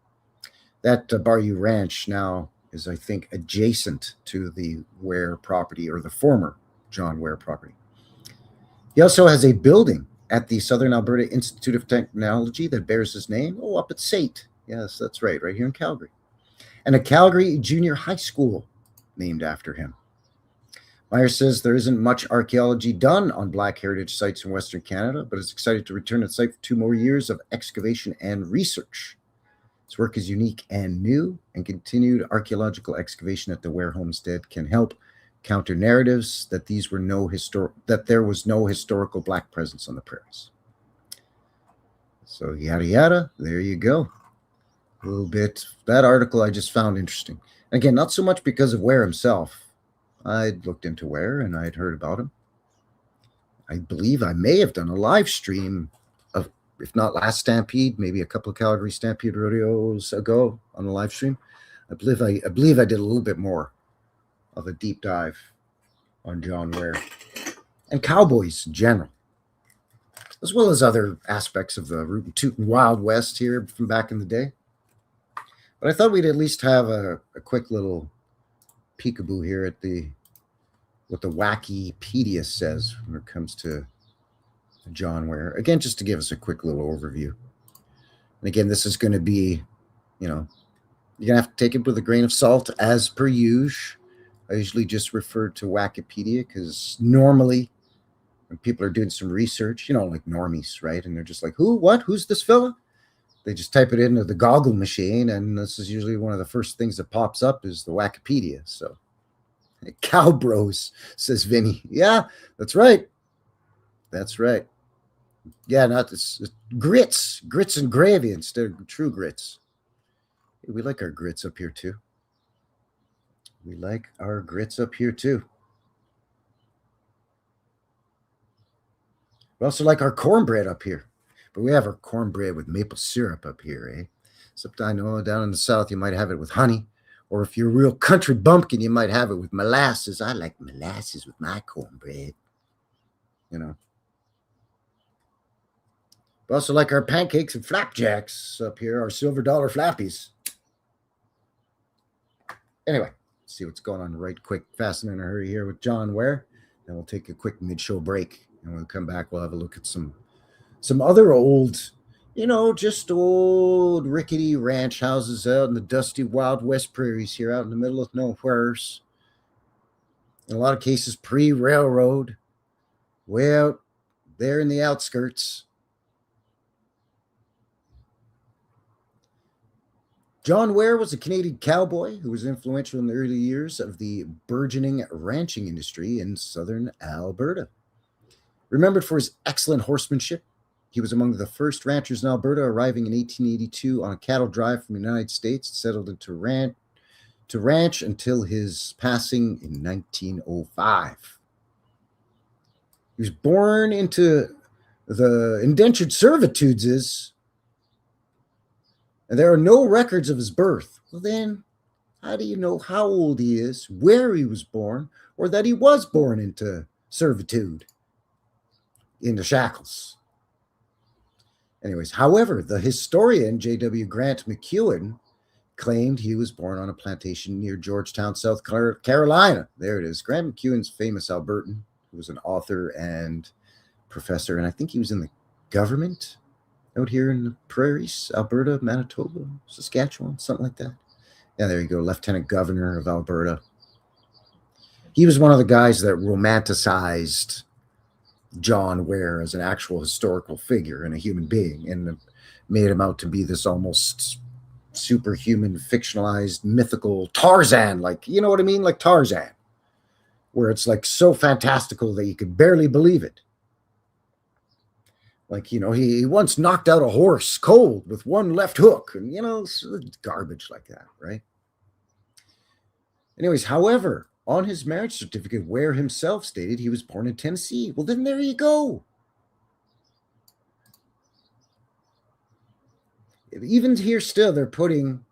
That Bayou Ranch now is, I think, adjacent to the Ware property, or the former John Ware property. He also has a building at the Southern Alberta Institute of Technology that bears his name. Oh, up at SAIT. Yes, that's right here in Calgary. And a Calgary Junior High School named after him. Meyer says there isn't much archaeology done on Black heritage sites in Western Canada, but is excited to return to the site for 2 more years of excavation and research. His work is unique and new, and continued archaeological excavation at the Ware homestead can help counter narratives that there was no historical Black presence on the prairies. So yada yada, there you go. A little bit. That article I just found interesting. Again, not so much because of Ware himself. I'd looked into Ware and I'd heard about him. I believe I may have done a live stream of, if not last Stampede, maybe a couple of Calgary Stampede rodeos ago on a live stream. I believe I did a little bit more of a deep dive on John Ware and cowboys in general, as well as other aspects of the Rootin' Tootin' Wild West here from back in the day. But I thought we'd at least have a quick little peekaboo here at what the Wakipedia says when it comes to John Ware. Again, just to give us a quick little overview. And again, this is going to be, you're going to have to take it with a grain of salt as per usual. I usually just refer to Wakipedia because normally when people are doing some research, like normies, right? And they're just like, who, what, who's this fella? They just type it into the Goggle machine, and this is usually one of the first things that pops up is the Wikipedia. So, Cow Bros, says Vinny. Yeah, that's right. That's right. Yeah, it's grits and gravy instead of true grits. We like our grits up here too. We also like our cornbread up here. But we have our cornbread with maple syrup up here, eh? Except I know down in the south you might have it with honey. Or if you're a real country bumpkin, you might have it with molasses. I like molasses with my cornbread. You know. We also like our pancakes and flapjacks up here, our silver dollar flappies. Anyway, let's see what's going on right quick, fast and in a hurry here with John Ware. Then we'll take a quick mid-show break. And when we come back, we'll have a look at some other old, just old rickety ranch houses out in the dusty Wild West prairies here out in the middle of nowheres. In a lot of cases, pre-railroad, way out there in the outskirts. John Ware was a Canadian cowboy who was influential in the early years of the burgeoning ranching industry in southern Alberta. Remembered for his excellent horsemanship, he was among the first ranchers in Alberta, arriving in 1882 on a cattle drive from the United States, settled into ranch until his passing in 1905. He was born into the indentured servitudes, and there are no records of his birth. Well, then, how do you know how old he is, where he was born, or that he was born into servitude, into shackles? Anyways, however, the historian J.W. Grant McEwen claimed he was born on a plantation near Georgetown, South Carolina. There it is. Grant McEwen's famous Albertan, who was an author and professor, and I think he was in the government out here in the prairies, Alberta, Manitoba, Saskatchewan, something like that. Yeah, there you go, Lieutenant Governor of Alberta. He was one of the guys that romanticized John Ware as an actual historical figure and a human being, and made him out to be this almost superhuman, fictionalized, mythical Tarzan, like, you know what I mean? Like Tarzan, where it's like so fantastical that you could barely believe it. Like, he once knocked out a horse cold with one left hook, and, garbage like that, right? Anyways, however, on his marriage certificate, Ware himself stated he was born in Tennessee. Well, then there you go. Even here still, they're putting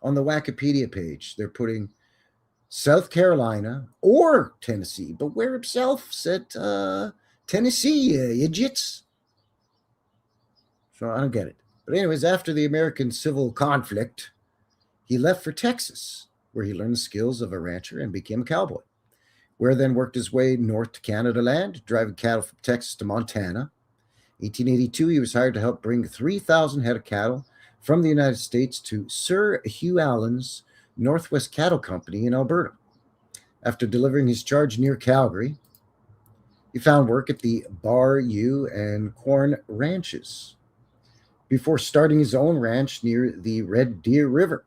on the Wikipedia page, they're putting South Carolina or Tennessee, but Ware himself said Tennessee, idiots. So I don't get it. But anyways, after the American civil conflict, he left for Texas, where he learned the skills of a rancher and became a cowboy. Ware then worked his way north to Canada land, driving cattle from Texas to Montana. 1882, he was hired to help bring 3,000 head of cattle from the United States to Sir Hugh Allen's Northwest Cattle Company in Alberta. After delivering his charge near Calgary, he found work at the Bar U and Corn Ranches before starting his own ranch near the Red Deer River.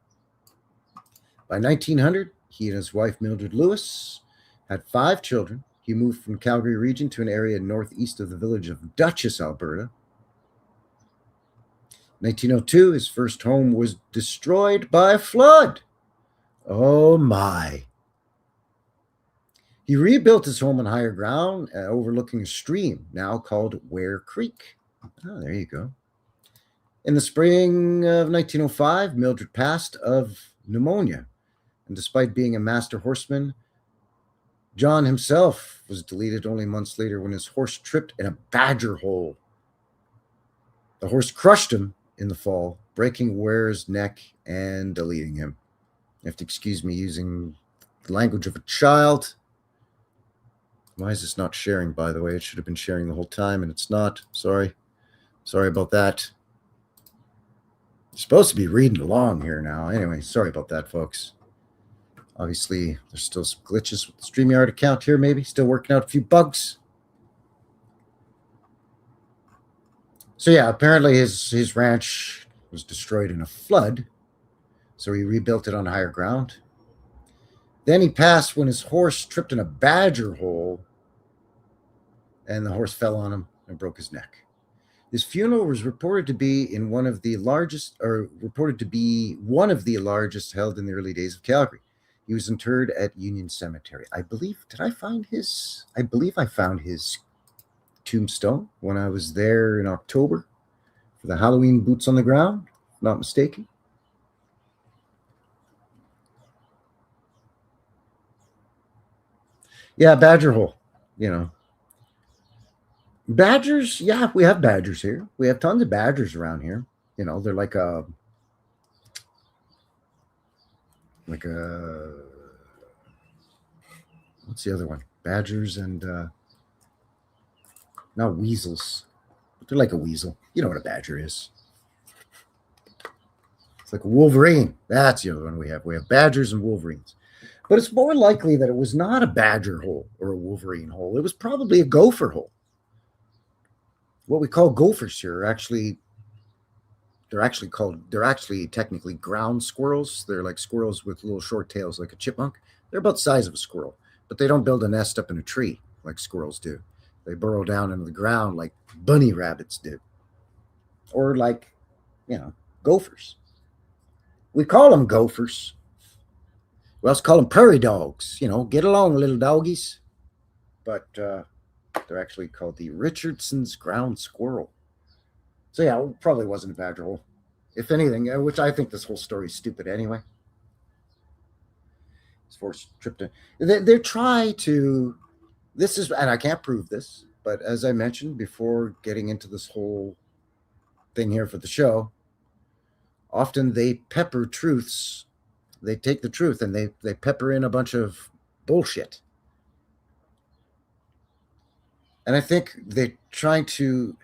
By 1900, he and his wife, Mildred Lewis, had 5 children. He moved from Calgary region to an area northeast of the village of Dutchess, Alberta. In 1902, his first home was destroyed by a flood. Oh my. He rebuilt his home on higher ground, overlooking a stream now called Ware Creek. Oh, there you go. In the spring of 1905, Mildred passed of pneumonia, and despite being a master horseman, John himself was deleted only months later when his horse tripped in a badger hole. The horse crushed him in the fall, breaking Ware's neck and deleting him. You have to excuse me using the language of a child. Why is this not sharing, by the way? It should have been sharing the whole time, and it's not. Sorry about that. Supposed to be reading along here now. Anyway, sorry about that, folks. Obviously, there's still some glitches with the StreamYard account here, maybe. Still working out a few bugs. So yeah, apparently his ranch was destroyed in a flood, so he rebuilt it on higher ground. Then he passed when his horse tripped in a badger hole, and the horse fell on him and broke his neck. His funeral was reported to be one of the largest held in the early days of Calgary. He was interred at Union Cemetery. I believe I found his tombstone when I was there in October for the Halloween boots on the ground, if not mistaken. Yeah, badger hole, Badgers, yeah, we have badgers here. We have tons of badgers around here. They're like a what's the other one? Badgers and not weasels. They're like a weasel. You know what a badger is. It's like a wolverine. That's the other one we have. We have badgers and wolverines. But it's more likely that it was not a badger hole or a wolverine hole. It was probably a gopher hole. What we call gophers here are actually they're actually technically ground squirrels. They're like squirrels with little short tails like a chipmunk. They're about the size of a squirrel, but they don't build a nest up in a tree like squirrels do. They burrow down into the ground like bunny rabbits do. Or like, gophers. We call them gophers. We also call them prairie dogs. Get along, little doggies. But they're actually called the Richardson's ground squirrel. So yeah, it probably wasn't a badger hole. If anything, which I think this whole story is stupid anyway. It's forced tripped in. They try to. This is, and I can't prove this, but as I mentioned before, getting into this whole thing here for the show, often they pepper truths. They take the truth and they pepper in a bunch of bullshit. And I think they try to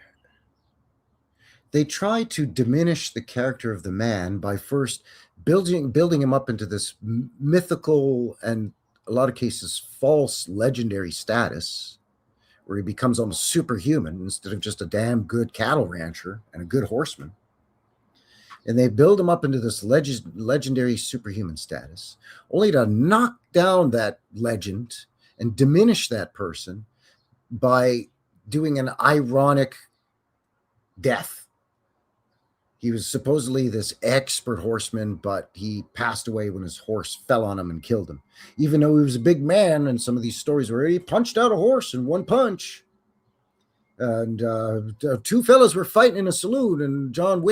diminish the character of the man by first building him up into this mythical and a lot of cases false legendary status where he becomes almost superhuman instead of just a damn good cattle rancher and a good horseman. And they build him up into this legendary superhuman status, only to knock down that legend and diminish that person by doing an ironic death. He was supposedly this expert horseman, but he passed away when his horse fell on him and killed him. Even though he was a big man, and some of these stories where he punched out a horse in one punch. And two fellas were fighting in a saloon, and John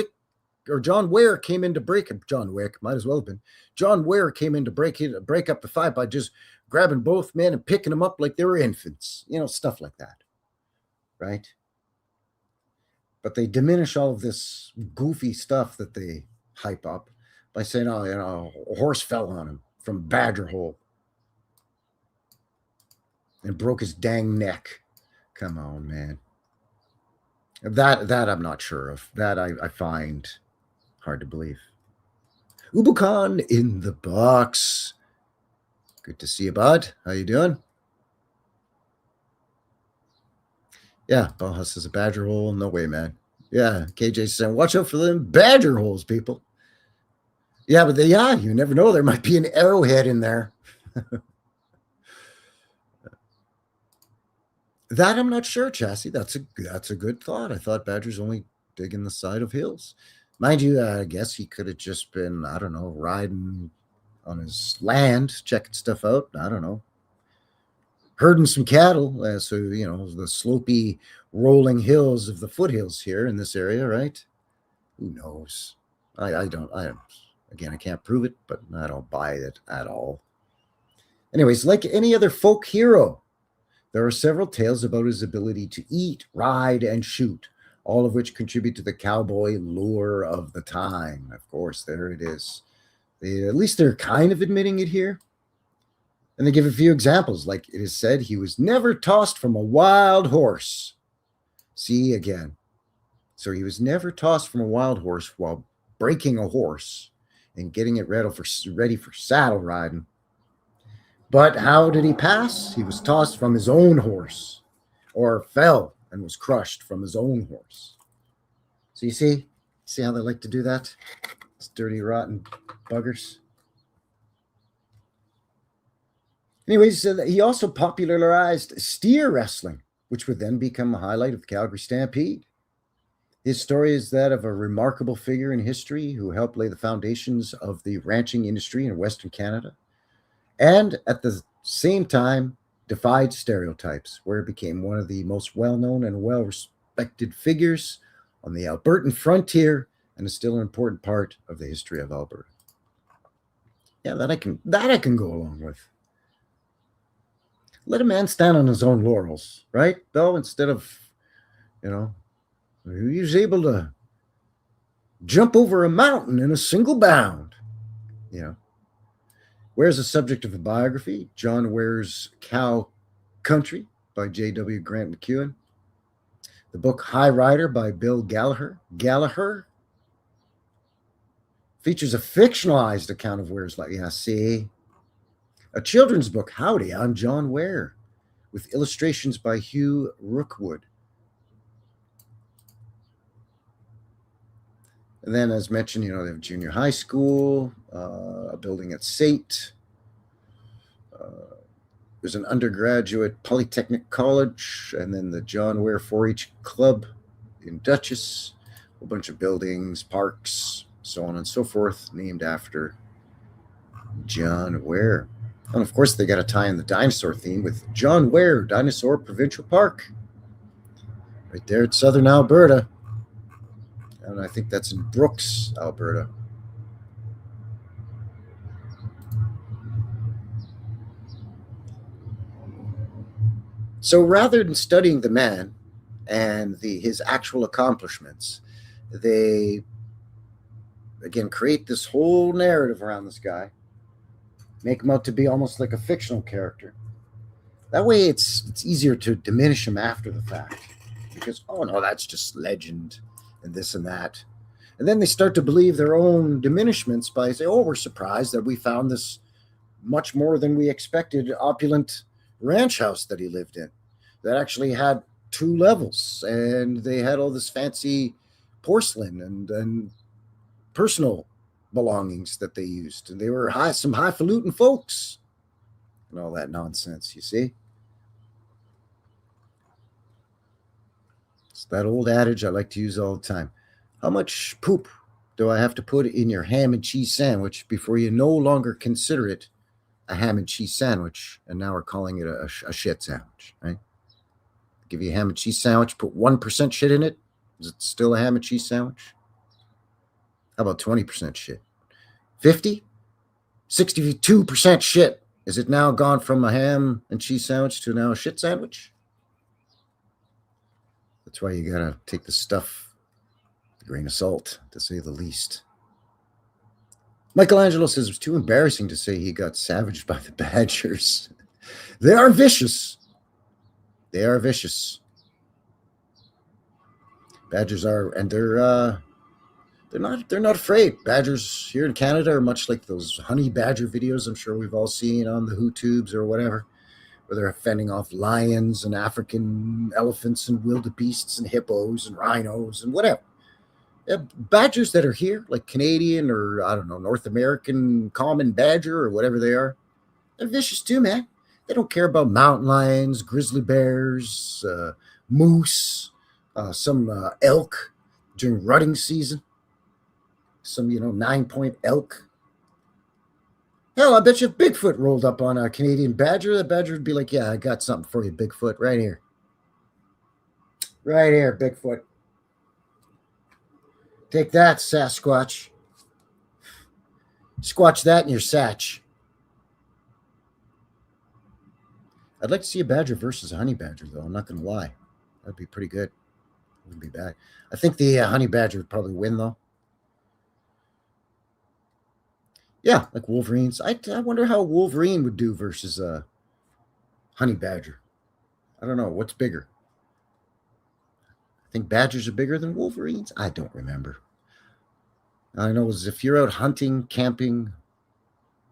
Ware came in to break him. John Wick, might as well have been. John Ware came in to break up the fight by just grabbing both men and picking them up like they were infants. Stuff like that. Right? But they diminish all of this goofy stuff that they hype up by saying, a horse fell on him from Badger Hole and broke his dang neck. Come on, man. That I'm not sure of. That I find hard to believe. Ubukan in the box. Good to see you, bud. How you doing? Yeah, Bauhaus is a badger hole. No way, man. Yeah, KJ saying, watch out for them badger holes, people. Yeah, but you never know. There might be an arrowhead in there. That I'm not sure, Chassis. That's a good thought. I thought badgers only dig in the side of hills. Mind you, I guess he could have just been, I don't know, riding on his land, checking stuff out. I don't know. Herding some cattle. So, the slopey rolling hills of the foothills here in this area, right? Who knows? I can't prove it, but I don't buy it at all. Anyways, like any other folk hero, there are several tales about his ability to eat, ride, and shoot, all of which contribute to the cowboy lure of the time. Of course, there it is. At least they're kind of admitting it here. And they give a few examples, like it is said he was never tossed from a wild horse. See, again. So he was never tossed from a wild horse while breaking a horse and getting it ready for saddle riding. But how did he pass? He was tossed from his own horse, or fell and was crushed from his own horse. So you see how they like to do that? It's dirty, rotten buggers. Anyways, he also popularized steer wrestling, which would then become a highlight of the Calgary Stampede. His story is that of a remarkable figure in history who helped lay the foundations of the ranching industry in Western Canada, and at the same time defied stereotypes, where it became one of the most well-known and well-respected figures on the Albertan frontier and is still an important part of the history of Alberta. Yeah, that I can go along with. Let a man stand on his own laurels, right, Bill? Instead of, he was able to jump over a mountain in a single bound. Ware's the subject of a biography, John Ware's Cow Country by J.W. Grant McEwen. The book High Rider by Bill Gallagher features a fictionalized account of Ware's life. Yeah, see? A children's book, Howdy, on John Ware, with illustrations by Hugh Rookwood. And then, as mentioned, they have junior high school, a building at St. There's an undergraduate polytechnic college, and then the John Ware 4-H Club in Dutchess, a bunch of buildings, parks, so on and so forth, named after John Ware. And of course, they got to tie in the dinosaur theme with John Ware Dinosaur Provincial Park, right there at southern Alberta. And I think that's in Brooks, Alberta. So rather than studying the man and his actual accomplishments, they, again, create this whole narrative around this guy, make him out to be almost like a fictional character. That way it's easier to diminish him after the fact, because, oh no, that's just legend and this and that. And then they start to believe their own diminishments by saying, oh, we're surprised that we found this much more than we expected opulent ranch house that he lived in that actually had 2 levels, and they had all this fancy porcelain and personal belongings that they used, and they were some highfalutin folks and all that nonsense, you see. It's that old adage I like to use all the time. How much poop do I have to put in your ham and cheese sandwich before you no longer consider it a ham and cheese sandwich, and now we're calling it a shit sandwich, right? Give you a ham and cheese sandwich, put 1% shit in it. Is it still a ham and cheese sandwich? How about 20% shit? 50? 62% shit. Is it now gone from a ham and cheese sandwich to now a shit sandwich? That's why you gotta take the stuff with a grain of salt, to say the least. Michelangelo says it was too embarrassing to say he got savaged by the badgers. They are vicious. They are vicious. Badgers are, and they're not afraid. Badgers here in Canada are much like those honey badger videos I'm sure we've all seen on the YouTubes or whatever, where they're fending off lions and African elephants and wildebeests and hippos and rhinos and whatever. Badgers that are here, like Canadian or, I don't know, North American common badger or whatever they are, they're vicious too, man. They don't care about mountain lions, grizzly bears, moose, some elk during rutting season, some, 9-point elk. Hell, I bet you if Bigfoot rolled up on a Canadian badger, the badger would be like, yeah, I got something for you, Bigfoot, right here. Right here, Bigfoot. Take that, Sasquatch. Squatch that in your satch. I'd like to see a badger versus a honey badger, though. I'm not going to lie. That'd be pretty good. It wouldn't be bad. I think the honey badger would probably win, though. Yeah, like Wolverines. I wonder how a Wolverine would do versus a honey badger. I don't know. What's bigger? I think badgers are bigger than Wolverines. I don't remember. I know is if you're out hunting, camping,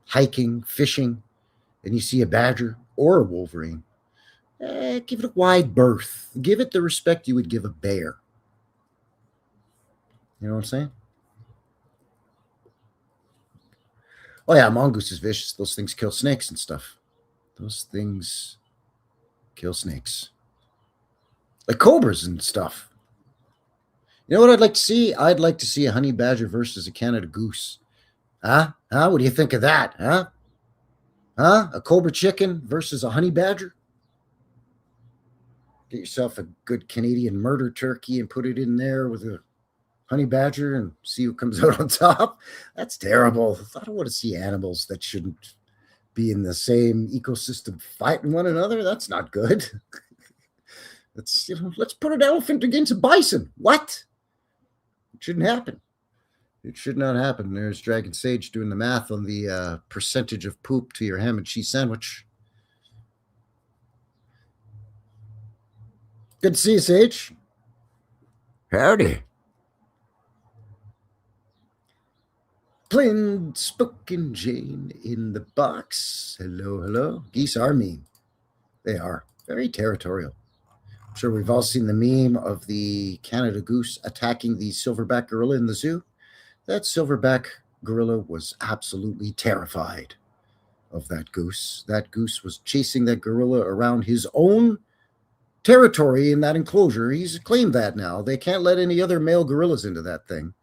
hiking, fishing, and you see a badger or a Wolverine, give it a wide berth. Give it the respect you would give a bear. You know what I'm saying? Oh, yeah, mongoose is vicious. Those things kill snakes and stuff. Those things kill snakes. Like cobras and stuff. You know what I'd like to see? I'd like to see a honey badger versus a Canada goose. Huh? What do you think of that? Huh? A cobra chicken versus a honey badger? Get yourself a good Canadian murder turkey and put it in there with a honey badger and see who comes out on top. That's terrible. I don't want to see animals that shouldn't be in the same ecosystem fighting one another. That's not good. Let's put an elephant against a bison. What? It shouldn't happen. It should not happen. There's Dragon Sage doing the math on the percentage of poop to your ham and cheese sandwich. Good to see you, Sage. Howdy. Plain spoken Jane in the box. Hello, hello. Geese are mean. They are very territorial. I'm sure we've all seen the meme of the Canada goose attacking the silverback gorilla in the zoo. That silverback gorilla was absolutely terrified of that goose. That goose was chasing that gorilla around his own territory in that enclosure. He's claimed that now. They can't let any other male gorillas into that thing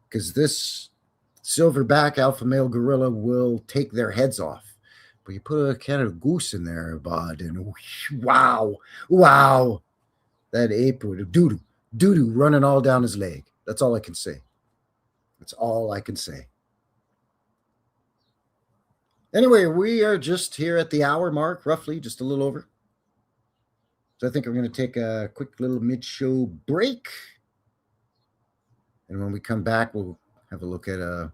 because this silverback alpha male gorilla will take their heads off. But you put a Canada goose in there, bud, and wow, that ape would doo-doo running all down his leg. That's all I can say. That's all I can say. Anyway, we are just here at the hour mark, roughly, just a little over. So I think we're going to take a quick little mid-show break. And when we come back, we'll have a look at a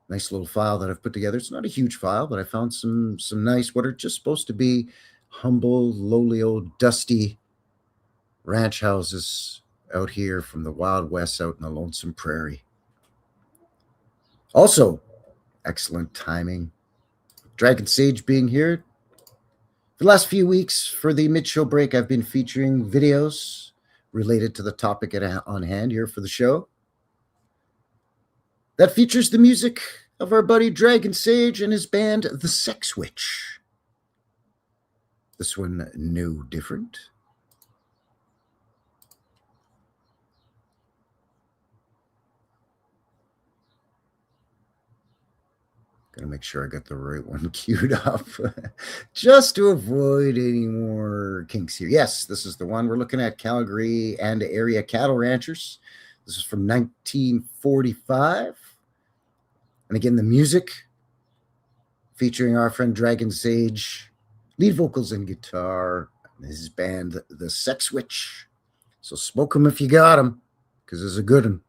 nice little file that I've put together. It's not a huge file, but I found some nice, what are just supposed to be humble, lowly, old, dusty ranch houses out here from the Wild West out in the lonesome prairie. Also, excellent timing. Dragon Sage being here. For the last few weeks, for the mid-show break, I've been featuring videos related to the topic on hand here for the show. That features the music of our buddy Dragon Sage and his band, The Sex Witch. This one, no different. Gotta make sure I got the right one queued up just to avoid any more kinks here. Yes, this is the one. We're looking at Calgary and area cattle ranchers. This is from 1945. And again, the music featuring our friend Dragon Sage, lead vocals and guitar, and his band, The Sex Witch. So smoke them if you got them, because it's a good one.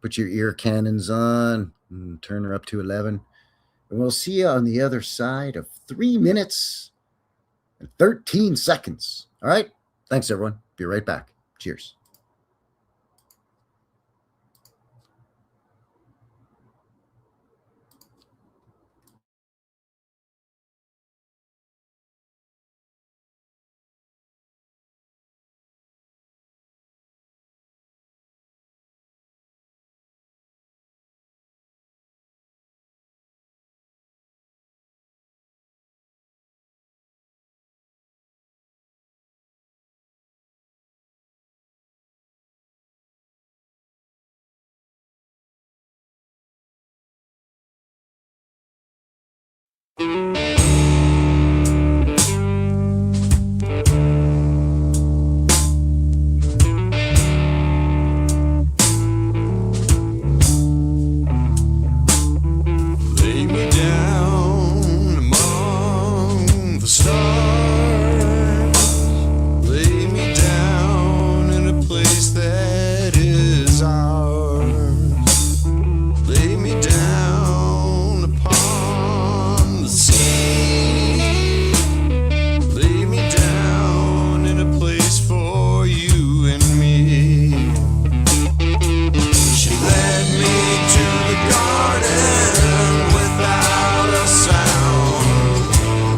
Put your ear cannons on and turn her up to 11. And we'll see you on the other side of 3 minutes and 13 seconds. All right? Thanks, everyone. Be right back. Cheers.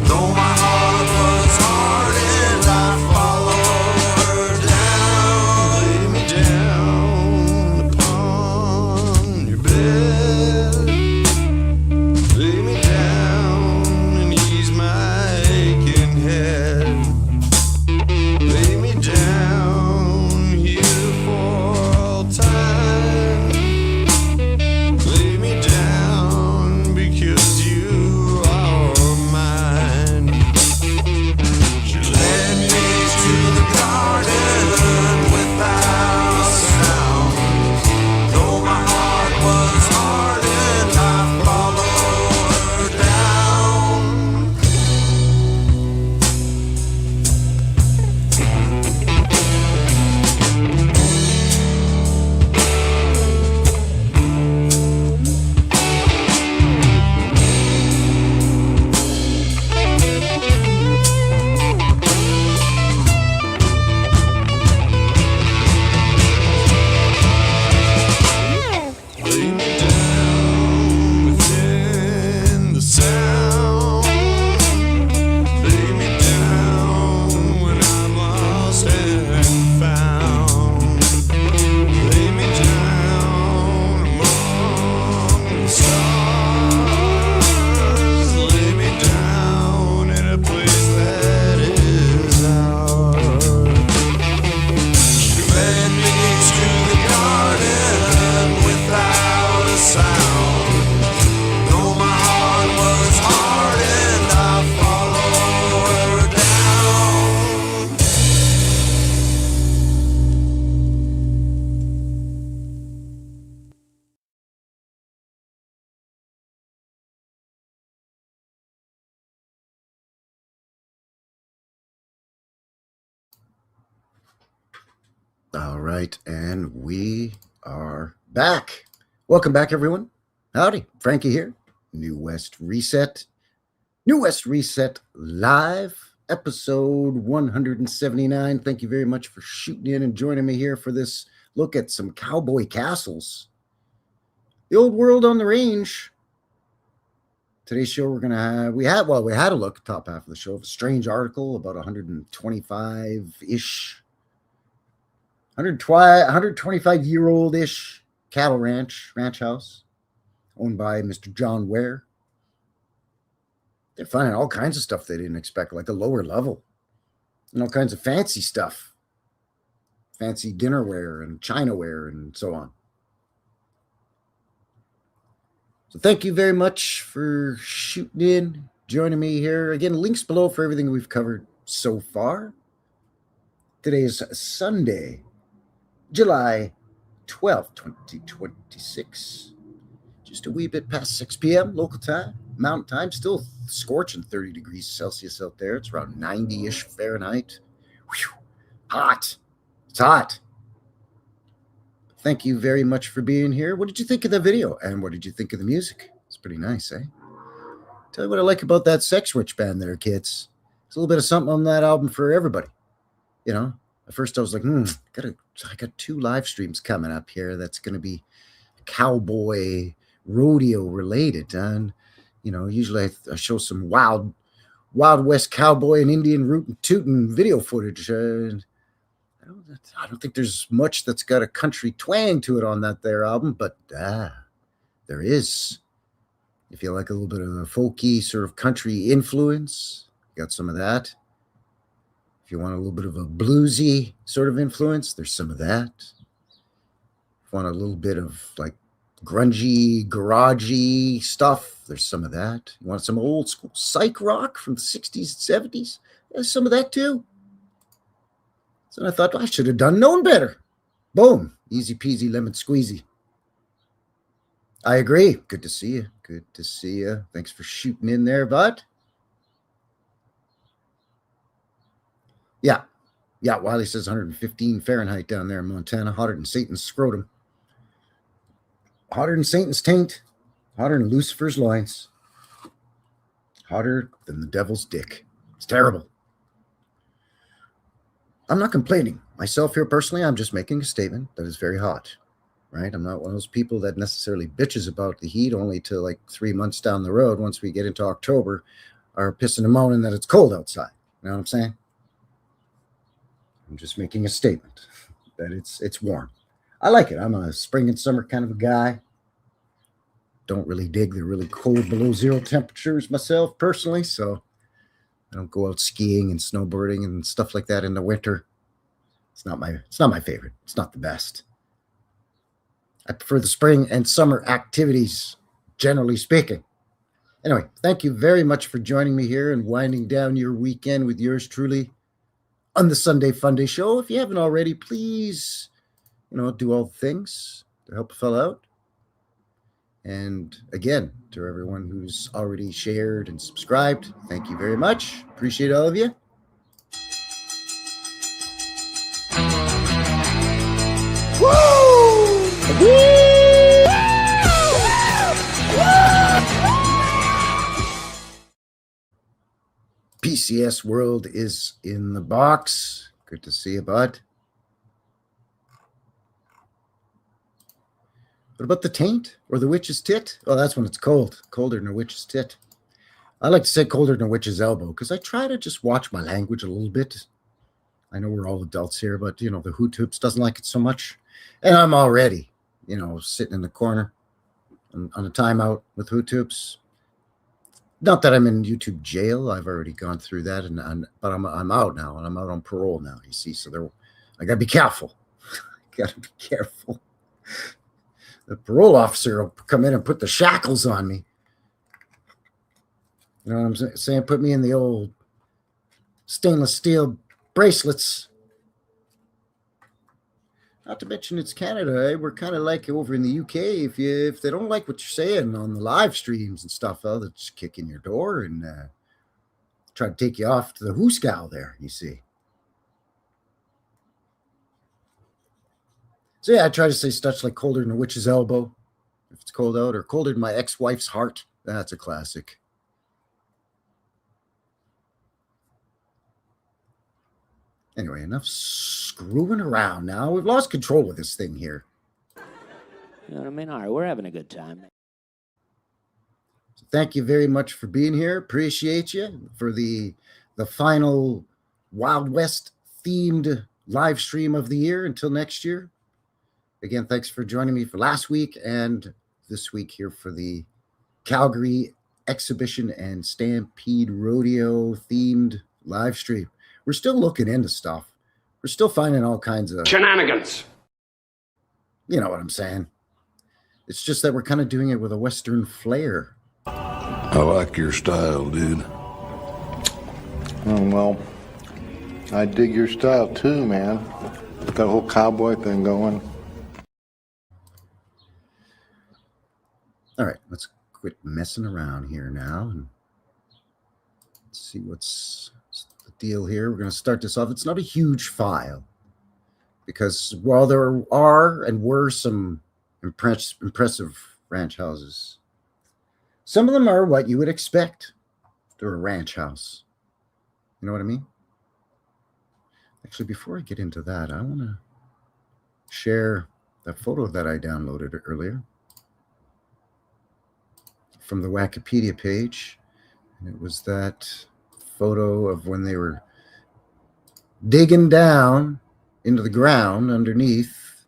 Though my heart All right, and we are back. Welcome back, everyone. Howdy, Frankie here. New West Reset. New West Reset Live, episode 179. Thank you very much for shooting in and joining me here for this look at some cowboy castles. The old world on the range. Today's show, we had a look at top half of the show of a strange article about 125-ish 125-year-old-ish cattle ranch house owned by Mr. John Ware. They're finding all kinds of stuff they didn't expect, like a lower level, and all kinds of fancy stuff, fancy dinnerware and chinaware and so on. So thank you very much for shooting in, joining me here. Again, links below for everything we've covered so far. Today is Sunday, July 12th, 2026. Just a wee bit past 6 p.m. local time, mountain time. Still scorching 30 degrees Celsius out there. It's around 90-ish Fahrenheit. Whew. Hot. It's hot. Thank you very much for being here. What did you think of the video? And what did you think of the music? It's pretty nice, eh? Tell you what I like about that Sex Witch band there, kids. There's a little bit of something on that album for everybody. You know? At first I was like, I got 2 live streams coming up here that's going to be cowboy rodeo related. And, usually I show some wild west cowboy and Indian rootin' tootin' video footage. I don't think there's much that's got a country twang to it on that there album, but there is. If you like a little bit of a folky sort of country influence, got some of that. If you want a little bit of a bluesy sort of influence, there's some of that. If you want a little bit of like grungy, garagey stuff, there's some of that. You want some old school psych rock from the 60s and 70s? There's some of that too. So I thought, I should have known better. Boom. Easy peasy lemon squeezy. I agree. Good to see you. Good to see you. Thanks for shooting in there, bud. Yeah, Wiley says 115 Fahrenheit down there in Montana, hotter than Satan's scrotum. Hotter than Satan's taint, hotter than Lucifer's loins, hotter than the devil's dick. It's terrible. I'm not complaining. Myself here personally, I'm just making a statement that is very hot, right? I'm not one of those people that necessarily bitches about the heat only to like 3 months down the road, once we get into October, are pissing and moaning that it's cold outside. You know what I'm saying? I'm just making a statement that it's warm. I like it. I'm a spring and summer kind of a guy. Don't really dig the really cold below zero temperatures myself personally, so I don't go out skiing and snowboarding and stuff like that in the winter. It's not my favorite. It's not the best. I prefer the spring and summer activities, generally speaking. Anyway, thank you very much for joining me here and winding down your weekend with yours truly on the Sunday Funday Show. If you haven't already, please, do all the things to help a fellow out. And again, to everyone who's already shared and subscribed, thank you very much. Appreciate all of you. Woo! Woo! PCS World is in the box. Good to see you, bud. What about the taint or the witch's tit? Oh, that's when it's cold. Colder than a witch's tit. I like to say colder than a witch's elbow because I try to just watch my language a little bit. I know we're all adults here, but, the Hoots doesn't like it so much. And I'm already, sitting in the corner on a timeout with Hoots. Not that I'm in YouTube jail. I've already gone through that, but I'm out now, and I'm out on parole now, you see. So I got to be careful. Got to be careful. The parole officer will come in and put the shackles on me. You know what I'm saying? Put me in the old stainless steel bracelets. Not to mention it's Canada. Eh? We're kind of like over in the UK. If they don't like what you're saying on the live streams and stuff, they'll just kick in your door and try to take you off to the hooskow there, you see. So yeah, I try to say stuff like colder than a witch's elbow if it's cold out, or colder than my ex-wife's heart. That's a classic. Anyway, enough screwing around now. We've lost control of this thing here. You know what I mean? All right, we're having a good time. So thank you very much for being here. Appreciate you for the final Wild West themed live stream of the year. Until next year. Again, thanks for joining me for last week and this week here for the Calgary Exhibition and Stampede Rodeo themed live stream. We're still looking into stuff. We're still finding all kinds of shenanigans. You know what I'm saying? It's just that we're kind of doing it with a Western flair. I like your style, dude. Oh, well, I dig your style too, man. That whole cowboy thing going. All right, let's quit messing around here now and let's see what's the deal here. We're going to start this off. It's not a huge file because while there are and were some impressive ranch houses, some of them are what you would expect to a ranch house. You know what I mean? Actually, before I get into that, I want to share that photo that I downloaded earlier from the Wikipedia page. And it was that photo of when they were digging down into the ground underneath.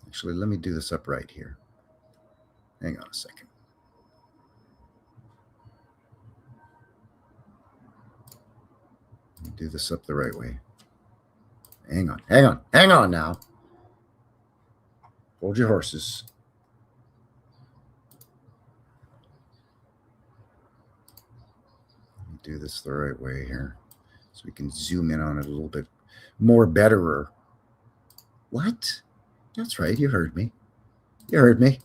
Actually, let me do this up right here. Hang on a second. Let me do this up the right way. Hang on now. Hold your horses. Let me do this the right way here so we can zoom in on it a little bit more betterer. What? That's right. You heard me. You heard me.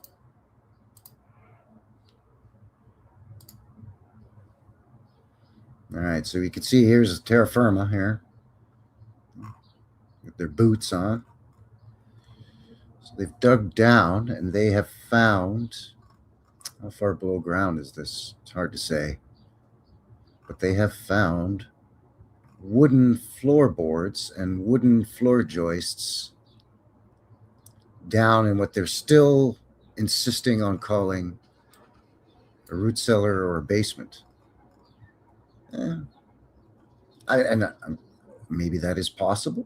All right. So you can see here's a terra firma here with their boots on. They've dug down and they have found, how far below ground is this? It's hard to say. But they have found wooden floorboards and wooden floor joists down in what they're still insisting on calling a root cellar or a basement. Maybe that is possible.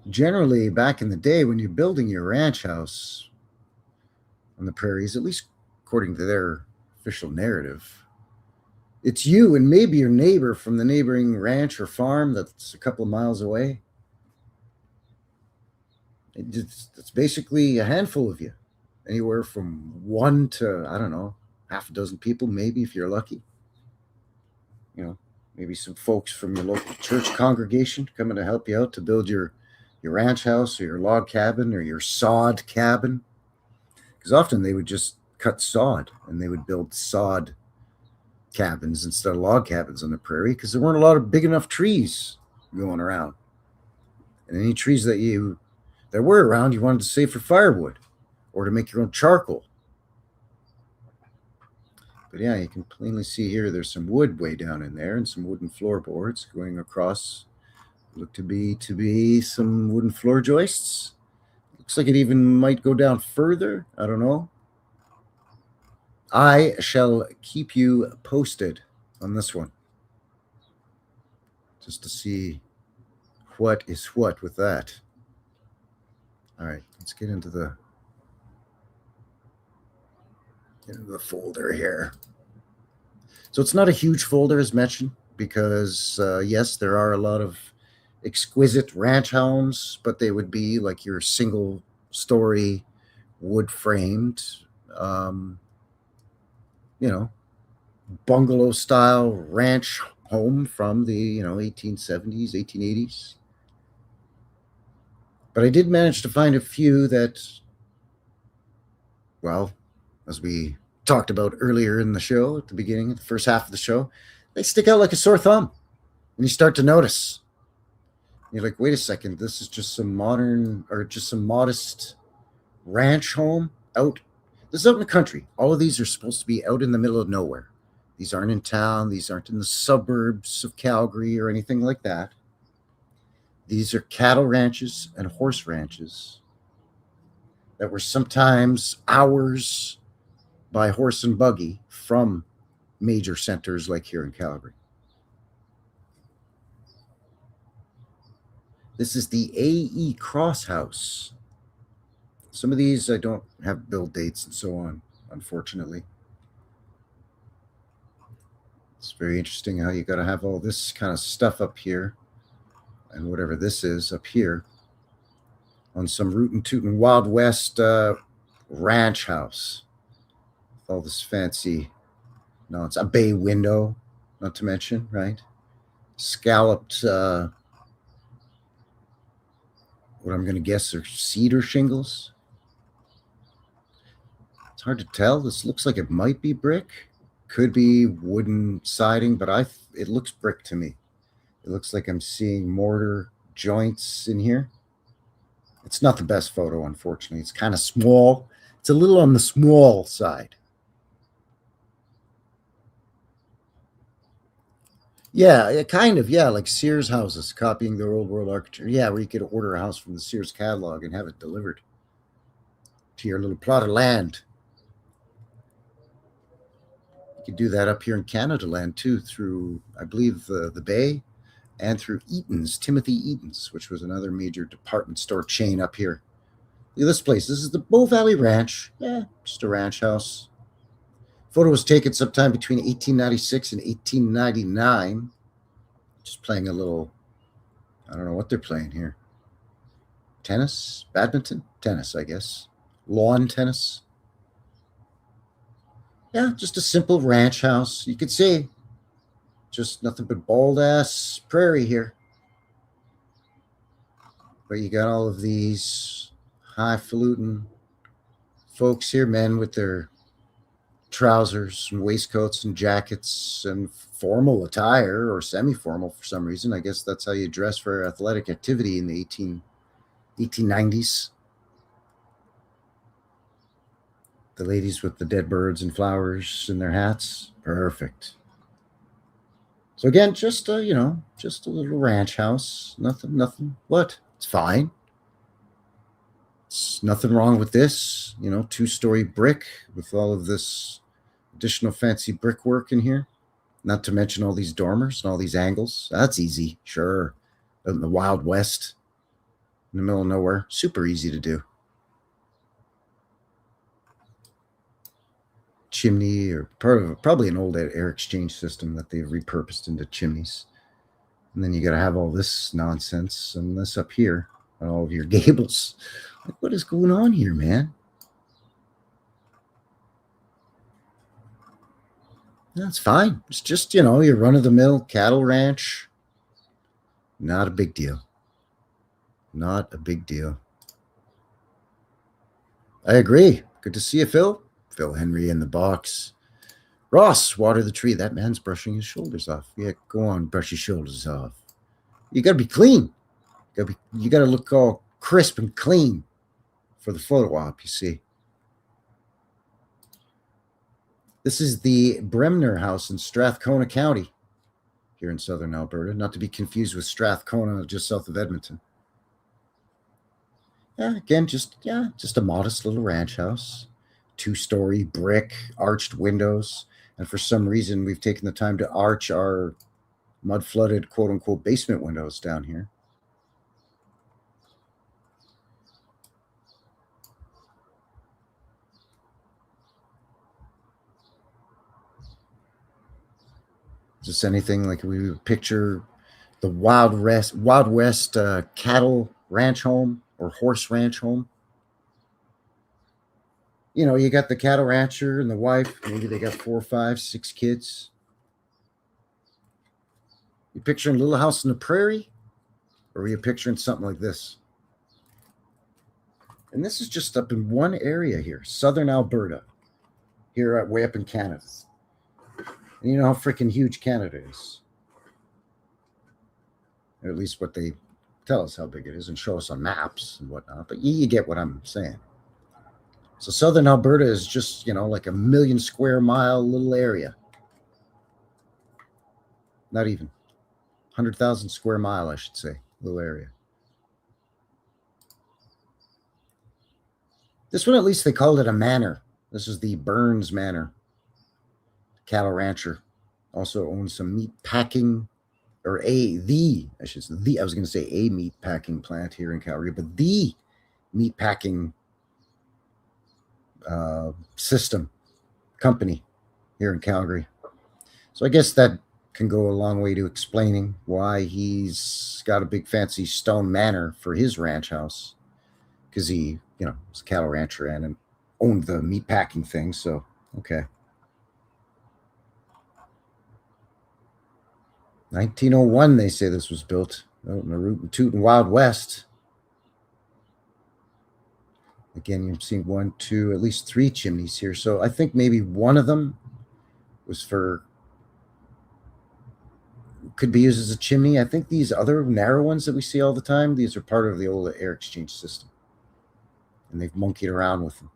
Generally, back in the day, when you're building your ranch house on the prairies, at least according to their official narrative, it's you and maybe your neighbor from the neighboring ranch or farm that's a couple of miles away. It's basically a handful of you, anywhere from one to, I don't know, half a dozen people, maybe if you're lucky. You know, maybe some folks from your local church congregation coming to help you out to build your ranch house or your log cabin or your sod cabin. Because often they would just cut sod and they would build sod cabins instead of log cabins on the prairie because there weren't a lot of big enough trees going around. And any trees that were around, you wanted to save for firewood or to make your own charcoal. But yeah, you can plainly see here there's some wood way down in there and some wooden floorboards going across. Look to be some wooden floor joists. Looks like it even might go down further. I don't know. I shall keep you posted on this one, just to see what is what with that. All right, let's get into the folder here. So it's not a huge folder as mentioned because yes, there are a lot of exquisite ranch homes, but they would be like your single story wood framed, bungalow style ranch home from the 1870s, 1880s. But I did manage to find a few that, well, as we talked about earlier in the show at the beginning, the first half of the show, they stick out like a sore thumb and you start to notice You're like, wait a second, this is just some modern or just some modest ranch home out. This is out in the country. All of these are supposed to be out in the middle of nowhere. These aren't in town. These aren't in the suburbs of Calgary or anything like that. These are cattle ranches and horse ranches that were sometimes hours by horse and buggy from major centers like here in Calgary. This is the A.E. Cross House. Some of these I don't have build dates and so on, unfortunately. It's very interesting how you got to have all this kind of stuff up here and whatever this is up here on some rootin' tootin' Wild West ranch house. All this fancy, no, it's a bay window, not to mention, right? Scalloped, what I'm going to guess are cedar shingles. It's hard to tell. This looks like it might be brick. Could be wooden siding, but it looks brick to me. It looks like I'm seeing mortar joints in here. It's not the best photo, unfortunately. It's kind of small. It's a little on the small side. Yeah, kind of. Yeah, like Sears houses, copying their old world architecture. Yeah, where you could order a house from the Sears catalog and have it delivered to your little plot of land. You could do that up here in Canada land too, through, I believe, the Bay, and through Eaton's, Timothy Eaton's, which was another major department store chain up here. Look at this place. This is the Bow Valley Ranch. Yeah, just a ranch house. Photo was taken sometime between 1896 and 1899. Just playing a little, I don't know what they're playing here. Tennis? Badminton? Tennis, I guess. Lawn tennis. Yeah, just a simple ranch house. You could see just nothing but bald ass prairie here. But you got all of these highfalutin folks here, men with their trousers and waistcoats and jackets and formal attire or semi-formal for some reason. I guess that's how you dress for athletic activity in the 1890s. The ladies with the dead birds and flowers in their hats. Perfect. So again, just a, just a little ranch house. Nothing. What? It's fine. It's nothing wrong with this. 2-story brick with all of this additional fancy brickwork in here. Not to mention all these dormers and all these angles. That's easy. Sure. Out in the Wild West, in the middle of nowhere. Super easy to do. Chimney, or probably an old air exchange system that they've repurposed into chimneys. And then you got to have all this nonsense and this up here on all of your gables. Like, what is going on here, man? That's fine. It's just, your run-of-the-mill cattle ranch. Not a big deal. Not a big deal. I agree. Good to see you, Phil. Phil Henry in the box. Ross, water the tree. That man's brushing his shoulders off. Yeah, go on, brush your shoulders off. You got to be clean. You got to look all crisp and clean for the photo op, you see. This is the Bremner House in Strathcona County here in southern Alberta, not to be confused with Strathcona just south of Edmonton. Yeah, again, just a modest little ranch house. 2-story brick, arched windows. And for some reason, we've taken the time to arch our mud-flooded, quote-unquote, basement windows down here. Just anything like we would picture the Wild West cattle ranch home or horse ranch home. You got the cattle rancher and the wife. Maybe they got 4, 5, 6 kids. You picturing Little House on the Prairie? Or are you picturing something like this? And this is just up in one area here, southern Alberta, here way up in Canada. And you know how freaking huge Canada is. Or at least what they tell us how big it is and show us on maps and whatnot. But you get what I'm saying. So southern Alberta is just, like a 1,000,000 square mile little area. Not even 100,000 square mile, I should say, little area. This one, at least they called it a manor. This is the Burns Manor. Cattle rancher. Also owns some meat packing, or I was going to say a meat packing plant here in Calgary, but the meat packing system company here in Calgary. So I guess that can go a long way to explaining why he's got a big fancy stone manor for his ranch house, because he, was a cattle rancher and owned the meat packing thing. So, okay. 1901, they say this was built out in the Root and Toot and Wild West. Again, you're seeing 1, 2, at least 3 chimneys here. So I think maybe one of them could be used as a chimney. I think these other narrow ones that we see all the time, these are part of the old air exchange system. And they've monkeyed around with them.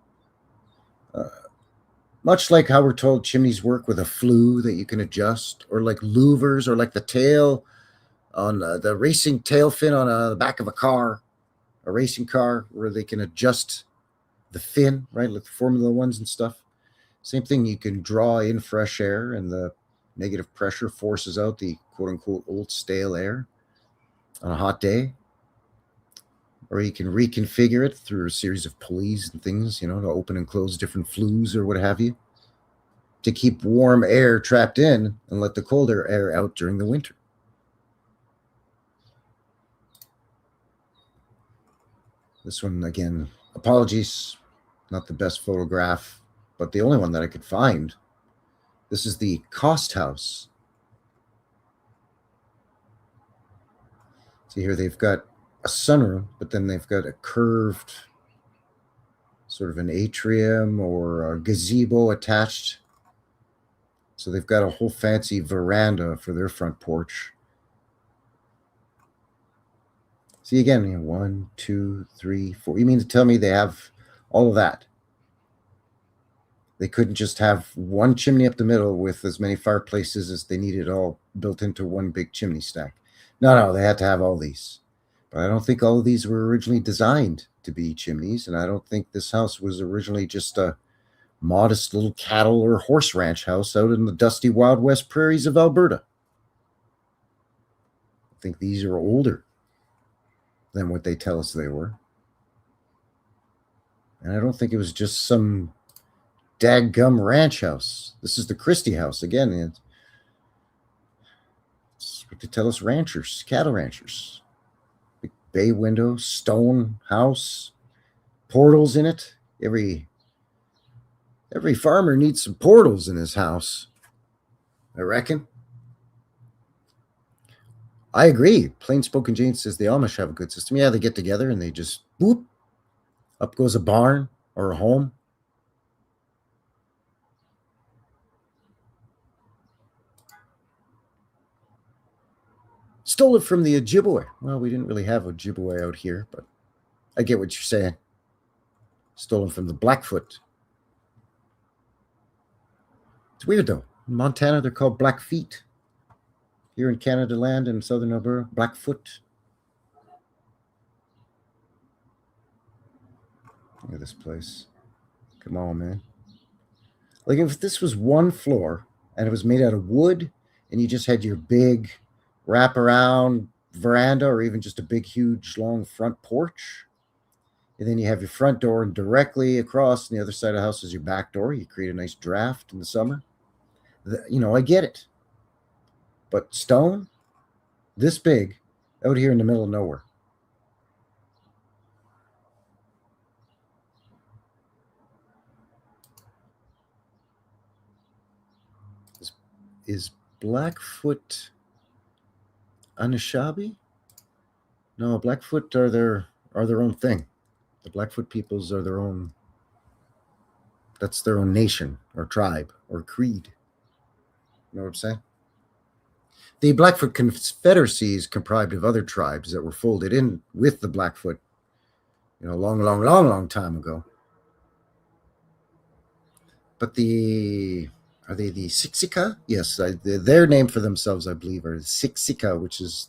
Much like how we're told chimneys work with a flue that you can adjust, or like louvers, or like the tail on the racing tail fin on the back of a racing car, where they can adjust the fin, right? Like the Formula Ones and stuff. Same thing, you can draw in fresh air and the negative pressure forces out the quote-unquote old stale air on a hot day. Or you can reconfigure it through a series of pulleys and things, to open and close different flues or what have you, to keep warm air trapped in and let the colder air out during the winter. This one, again, apologies, not the best photograph, but the only one that I could find. This is the Cost House. See here, they've got a sunroom, but then they've got a curved sort of an atrium or a gazebo attached. So they've got a whole fancy veranda for their front porch. See again, 1, 2, 3, 4. You mean to tell me they have all of that? They couldn't just have one chimney up the middle with as many fireplaces as they needed all built into one big chimney stack. No, they had to have all these. But I don't think all of these were originally designed to be chimneys, and I don't think this house was originally just a modest little cattle or horse ranch house out in the dusty Wild West prairies of Alberta. I think these are older than what they tell us they were. And I don't think it was just some dadgum ranch house. This is the Christie house. Again, it's what they tell us ranchers, cattle ranchers. Big bay window, stone house, portals in it. Every farmer needs some portals in his house, I reckon. I agree. Plain Spoken Jane says the Amish have a good system. Yeah, they get together and they just, boop, up goes a barn or a home. Stole it from the Ojibwe. Well, we didn't really have Ojibwe out here, but I get what you're saying. Stolen from the Blackfoot. It's weird, though. In Montana, they're called Blackfeet. Here in Canada land and southern Alberta, Blackfoot. Look at this place. Come on, man. Like if this was one floor and it was made out of wood and you just had your big wraparound veranda or even just a big, huge, long front porch, and then you have your front door and directly across on the other side of the house is your back door. You create a nice draft in the summer. I get it. But stone, this big, out here in the middle of nowhere. Is Blackfoot Anishinaabe? No, Blackfoot are their own thing. The Blackfoot peoples are their own. That's their own nation or tribe or creed. You know what I'm saying? The Blackfoot Confederacy is comprised of other tribes that were folded in with the Blackfoot, a long time ago. But are they the Siksika? Yes, their name for themselves, I believe, are the Siksika, which is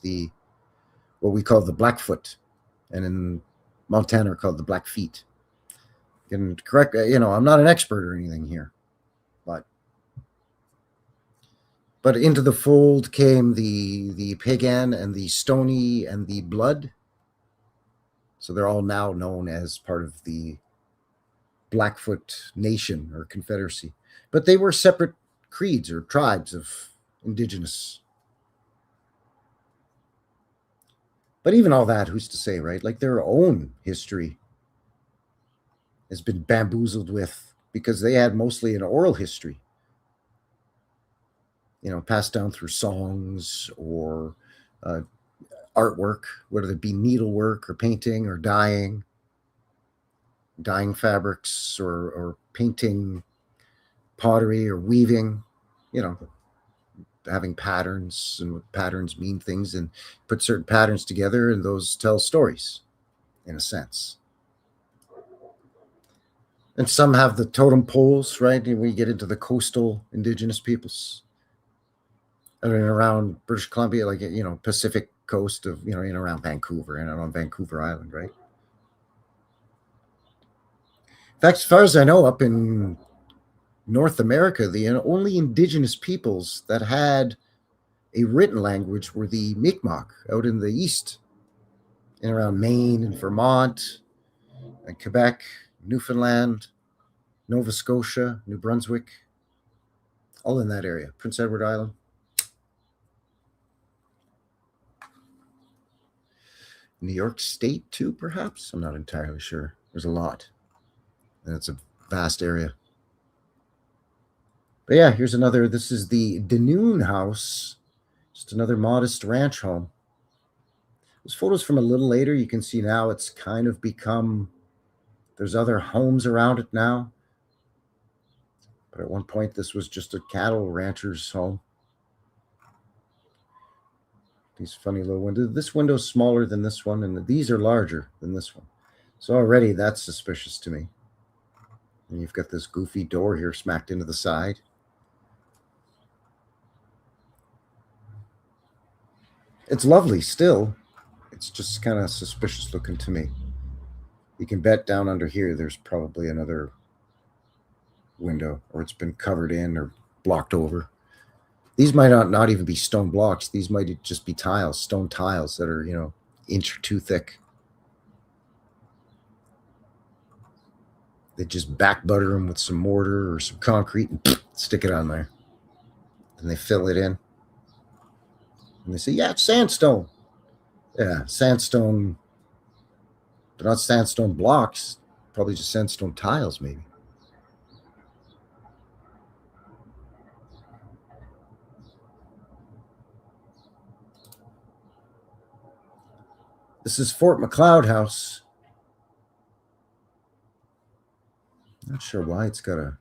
what we call the Blackfoot, and in Montana are called the Blackfeet. And correct, I'm not an expert or anything here, but into the fold came the Pagan and the Stony and the Blood. So they're all now known as part of the Blackfoot Nation or Confederacy. But they were separate creeds or tribes of indigenous. But even all that, who's to say, right? Like their own history has been bamboozled with because they had mostly an oral history, passed down through songs or artwork, whether it be needlework or painting or dyeing fabrics or painting pottery or weaving, having patterns, and what patterns mean things, and put certain patterns together, and those tell stories in a sense. And some have the totem poles, right? And we get into the coastal indigenous peoples and around British Columbia, like, Pacific coast of, in around Vancouver and on Vancouver Island, right? In fact, as far as I know, up in North America, the only indigenous peoples that had a written language were the Mi'kmaq out in the east, in around Maine and Vermont and Quebec, Newfoundland, Nova Scotia, New Brunswick, all in that area, Prince Edward Island. New York State too, perhaps? I'm not entirely sure. There's a lot, and it's a vast area. But yeah, here's another. This is the Danoon House, just another modest ranch home. Those photos from a little later, you can see now it's kind of become, there's other homes around it now. But at one point, this was just a cattle rancher's home. These funny little windows. This window's smaller than this one, and these are larger than this one. So already that's suspicious to me. And you've got this goofy door here smacked into the side. It's lovely still. It's just kind of suspicious looking to me. You can bet down under here there's probably another window, or it's been covered in or blocked over. These might not even be stone blocks. These might just be tiles, stone tiles that are, inch or two thick. They just back butter them with some mortar or some concrete and stick it on there. And they fill it in. And they say, yeah, it's sandstone. Yeah, sandstone. But not sandstone blocks. Probably just sandstone tiles, maybe. This is Fort McLeod House. Not sure why it's got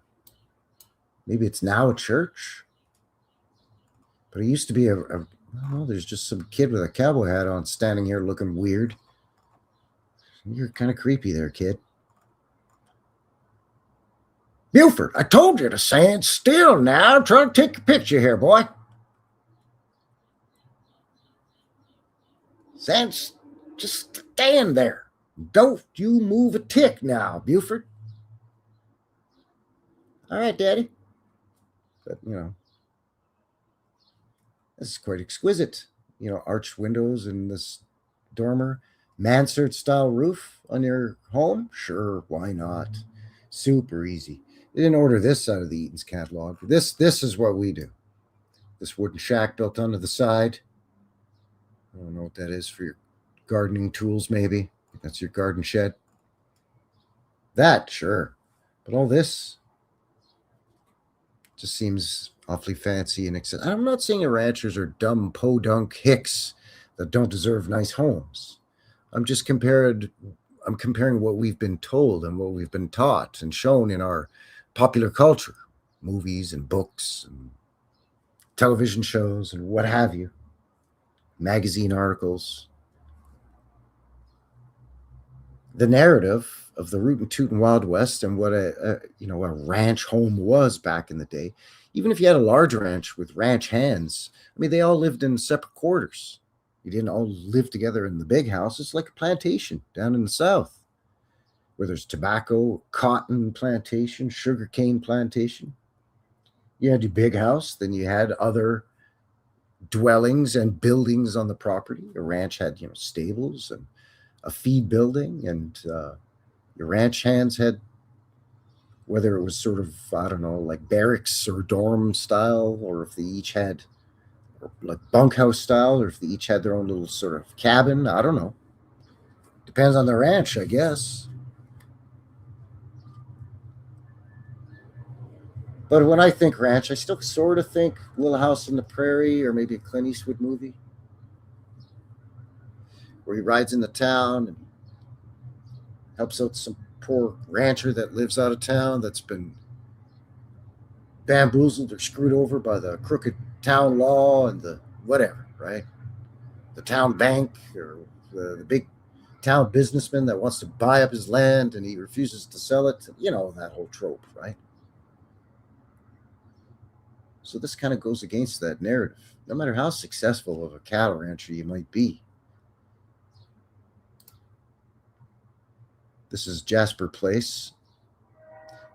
maybe it's now a church. But it used to be I don't know, there's just some kid with a cowboy hat on standing here looking weird. You're kind of creepy there, kid. Buford, I told you to stand still now. I'm trying to take a picture here, boy. Just stand there. Don't you move a tick now, Buford. All right, Daddy. But, this is quite exquisite. Arched windows in this dormer. Mansard-style roof on your home? Sure, why not? Super easy. They didn't order this out of the Eaton's catalog. This is what we do. This wooden shack built onto the side. I don't know what that is for your gardening tools, maybe. That's your garden shed. That, sure. But all this just seems awfully fancy and exciting. I'm not saying ranchers are dumb podunk hicks that don't deserve nice homes. I'm comparing what we've been told and what we've been taught and shown in our popular culture, movies and books and television shows and what have you, magazine articles. The narrative of the rootin' tootin' Wild West and what a ranch home was back in the day. Even if you had a large ranch with ranch hands, I mean, they all lived in separate quarters. You didn't all live together in the big house. It's like a plantation down in the South, where there's tobacco, cotton plantation, sugarcane plantation. You had your big house, then you had other dwellings and buildings on the property. A ranch had, stables and a feed building, and your ranch hands had, whether it was sort of, I don't know, like barracks or dorm style, or if they each had like bunkhouse style, or if they each had their own little sort of cabin. I don't know. Depends on the ranch, I guess. But when I think ranch, I still sort of think Little House on the Prairie, or maybe a Clint Eastwood movie where he rides into town and helps out some poor rancher that lives out of town that's been bamboozled or screwed over by the crooked town law and the whatever, right? The town bank, or the big town businessman that wants to buy up his land and he refuses to sell it. That whole trope, right? So this kind of goes against that narrative. No matter how successful of a cattle rancher you might be. This is Jasper Place.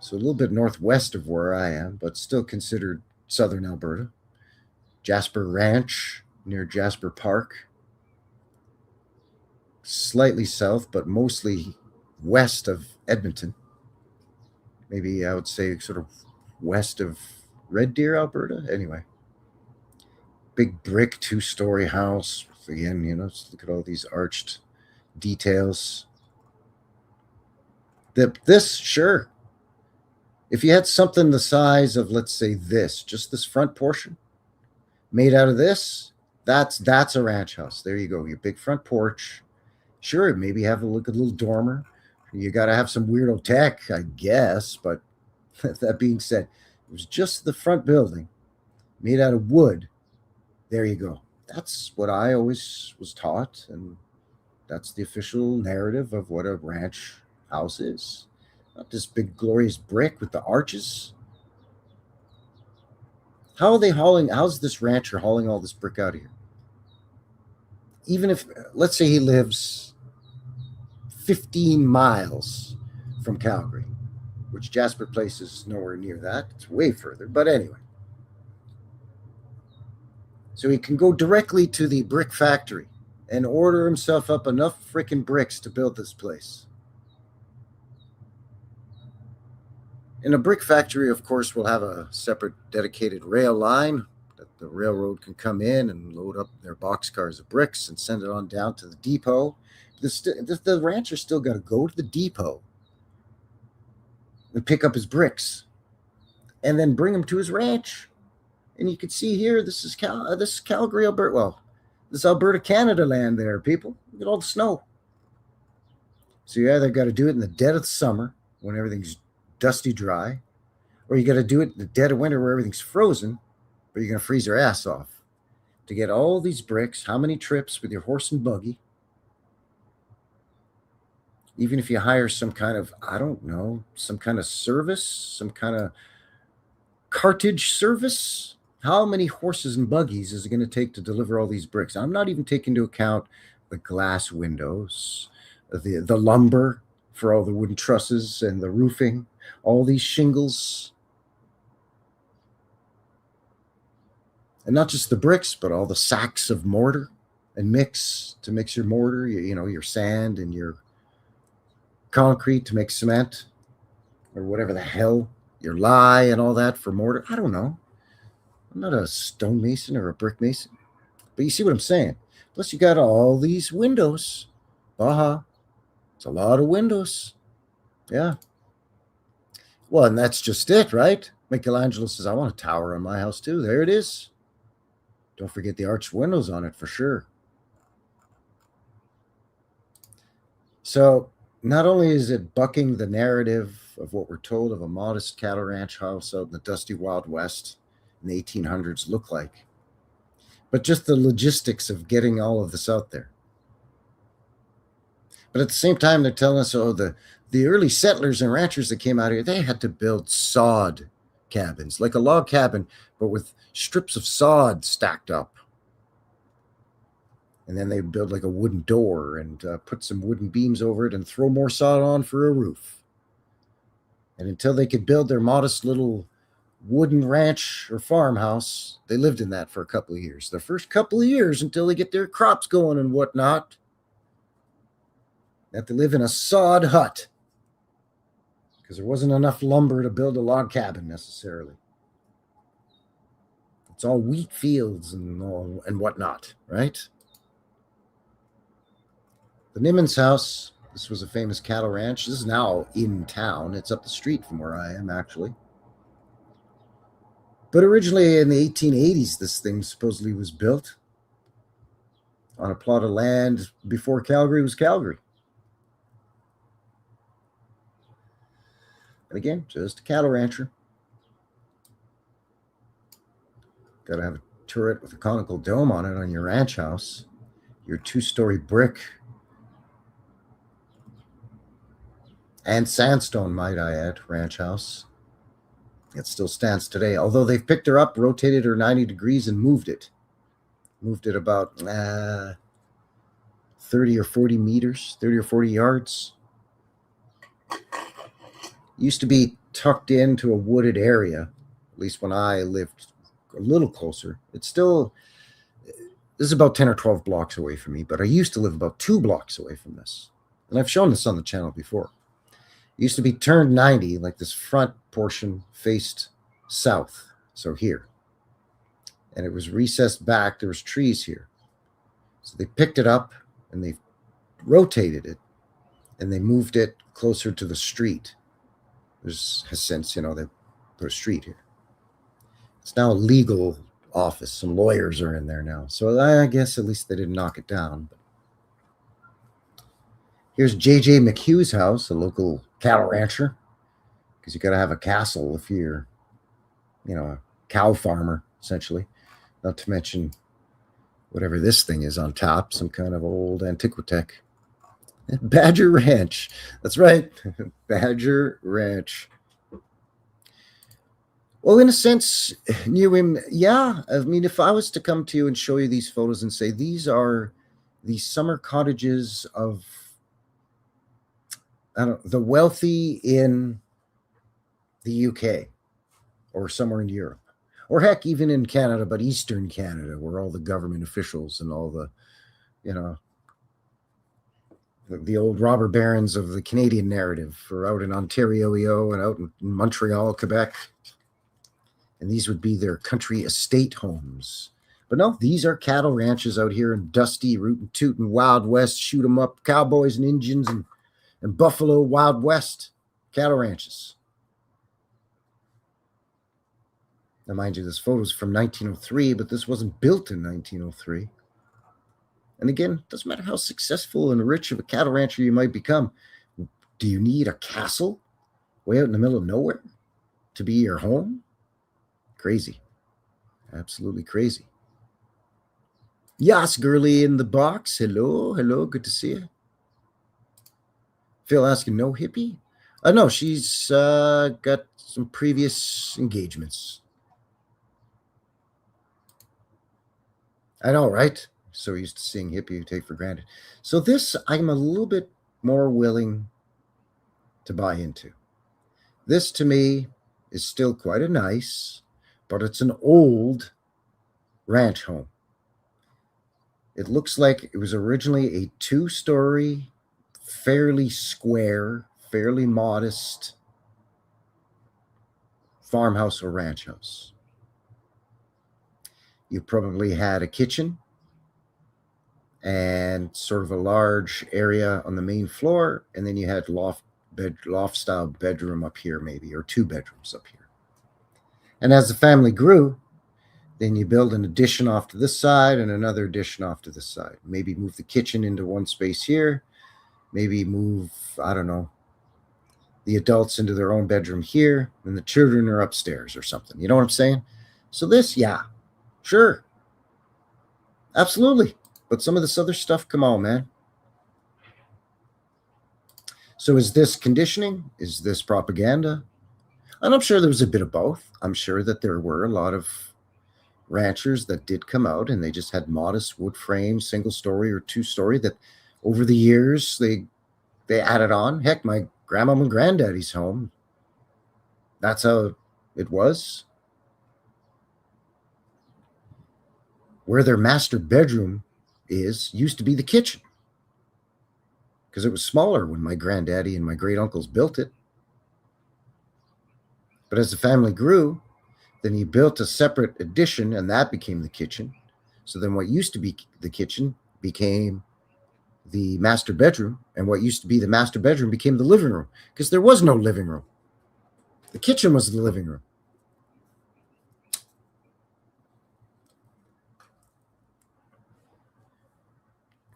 So a little bit northwest of where I am, but still considered southern Alberta. Jasper Ranch near Jasper Park. Slightly south, but mostly west of Edmonton. Maybe I would say sort of west of Red Deer, Alberta. Anyway. Big brick 2-story house. Again, look at all these arched details. This, sure. If you had something the size of, let's say just this front portion, made out of this, that's a ranch house. There you go, your big front porch. Sure, maybe have a little dormer. You got to have some weirdo tech, I guess. But that being said, it was just the front building, made out of wood. There you go. That's what I always was taught, and that's the official narrative of what a ranch house is. Not this big glorious brick with the arches. How are they hauling? How's this rancher hauling all this brick out of here? Even if, let's say he lives 15 miles from Calgary, which Jasper Place is nowhere near that. It's way further. But anyway. So he can go directly to the brick factory and order himself up enough freaking bricks to build this place. And a brick factory, of course, will have a separate dedicated rail line that the railroad can come in and load up their boxcars of bricks and send it on down to the depot. The rancher still got to go to the depot and pick up his bricks and then bring them to his ranch. And you can see here, this is Calgary, Alberta. Well, this is Alberta, Canada land there, people. Look at all the snow. So you either got to do it in the dead of the summer when everything's dusty dry, or you got to do it in the dead of winter where everything's frozen, but you're going to freeze your ass off to get all these bricks. How many trips with your horse and buggy? Even if you hire some kind of, I don't know, some kind of service, some kind of cartage service, how many horses and buggies is it going to take to deliver all these bricks? I'm not even taking into account the glass windows, the lumber for all the wooden trusses and the roofing, all these shingles. And not just the bricks, but all the sacks of mortar and mix to mix your mortar, your sand and your concrete to make cement, or whatever the hell, your lye and all that for mortar. I don't know. I'm not a stonemason or a brick mason, but you see what I'm saying. Plus you got all these windows. It's a lot of windows. Yeah. Well, and that's just it, right? Michelangelo says, I want a tower on my house too. There it is. Don't forget the arched windows on it for sure. So not only is it bucking the narrative of what we're told of a modest cattle ranch house out in the dusty Wild West, in the 1800s look like, but just the logistics of getting all of this out there. But at the same time, they're telling us, oh, the early settlers and ranchers that came out here, they had to build sod cabins, like a log cabin, but with strips of sod stacked up. And then they build like a wooden door and put some wooden beams over it and throw more sod on for a roof. And until they could build their modest little wooden ranch or farmhouse, they lived in that for a couple of years. The first couple of years until they get their crops going and whatnot, they have to live in a sod hut because there wasn't enough lumber to build a log cabin necessarily. It's all wheat fields and whatnot, right? The Nimmons house, this was a famous cattle ranch. This is now in town. It's up the street from where I am, actually. But originally in the 1880s, this thing supposedly was built on a plot of land before Calgary was Calgary. And again, just a cattle rancher. Got to have a turret with a conical dome on it on your ranch house. Your 2-story brick and sandstone, might I add, ranch house. It still stands today, although they've picked her up, rotated her 90 degrees, and moved it. Moved it about 30 or 40 meters, 30 or 40 yards. Used to be tucked into a wooded area, at least when I lived a little closer. It's still, this is about 10 or 12 blocks away from me, but I used to live about 2 blocks away from this. And I've shown this on the channel before. It used to be turned 90, like this front portion faced south, so here. And it was recessed back. There was trees here. So they picked it up and they rotated it and they moved it closer to the street. There's since, they put a street here. It's now a legal office. Some lawyers are in there now. So I guess at least they didn't knock it down. But here's J.J. McHugh's house, a local cattle rancher, because you got to have a castle if you're, a cow farmer, essentially. Not to mention whatever this thing is on top, some kind of old antiquitech. Badger Ranch. That's right. Badger Ranch. Well, in a sense, knew him. Yeah. I mean, if I was to come to you and show you these photos and say, these are the summer cottages of, the wealthy in the UK or somewhere in Europe, or heck, even in Canada, but Eastern Canada, where all the government officials and all the, the old robber barons of the Canadian narrative are out in Ontario, EO, and out in Montreal, Quebec. And these would be their country estate homes. But no, these are cattle ranches out here in dusty, rootin' tootin' Wild West, shoot 'em up, cowboys and Indians and Buffalo Wild West cattle ranches. Now, mind you, this photo's from 1903, but this wasn't built in 1903. And again, it doesn't matter how successful and rich of a cattle rancher you might become. Do you need a castle way out in the middle of nowhere to be your home? Crazy. Absolutely crazy. Yas, girly in the box. Hello, good to see you. Phil asking, no hippie? No, she's got some previous engagements. I know, right? So used to seeing hippie you take for granted. So this, I'm a little bit more willing to buy into. This, to me, is still quite a nice, but it's an old ranch home. It looks like it was originally a 2-story, fairly square, fairly modest farmhouse or ranch house. You probably had a kitchen and sort of a large area on the main floor, and then you had loft style bedroom up here, maybe, or 2 bedrooms up here. And as the family grew, then you build an addition off to this side and another addition off to this side. Maybe move the kitchen into one space here. Maybe move, I don't know, the adults into their own bedroom here, and the children are upstairs or something. You know what I'm saying? So this, yeah, sure. Absolutely. But some of this other stuff, come on, man. So is this conditioning? Is this propaganda? And I'm sure there was a bit of both. I'm sure that there were a lot of ranchers that did come out and they just had modest wood frame, single story or two story that over the years they added on. Heck, my grandma and granddaddy's home, that's how it was. Where their master bedroom used to be the kitchen, because it was smaller when my granddaddy and my great uncles built it. But as the family grew, then he built a separate addition, and that became the kitchen. So then what used to be the kitchen became the master bedroom, and what used to be the master bedroom became the living room, because there was no living room. The kitchen was the living room.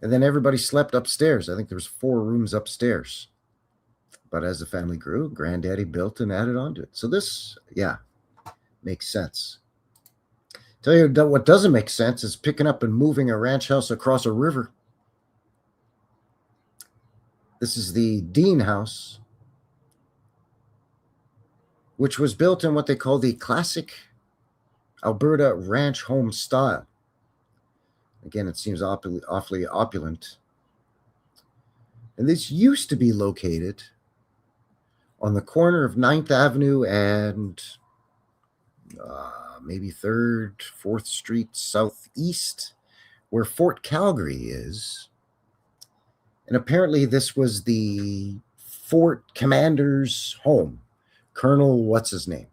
And then everybody slept upstairs. I think there was 4 rooms upstairs. But as the family grew, granddaddy built and added onto it. So this, yeah, makes sense. Tell you what doesn't make sense is picking up and moving a ranch house across a river. This is the Dean House, which was built in what they call the classic Alberta ranch home style. Again, it seems awfully opulent. And this used to be located on the corner of 9th Avenue and maybe 3rd, 4th Street Southeast, where Fort Calgary is. And apparently this was the Fort Commander's home. Colonel, what's his name?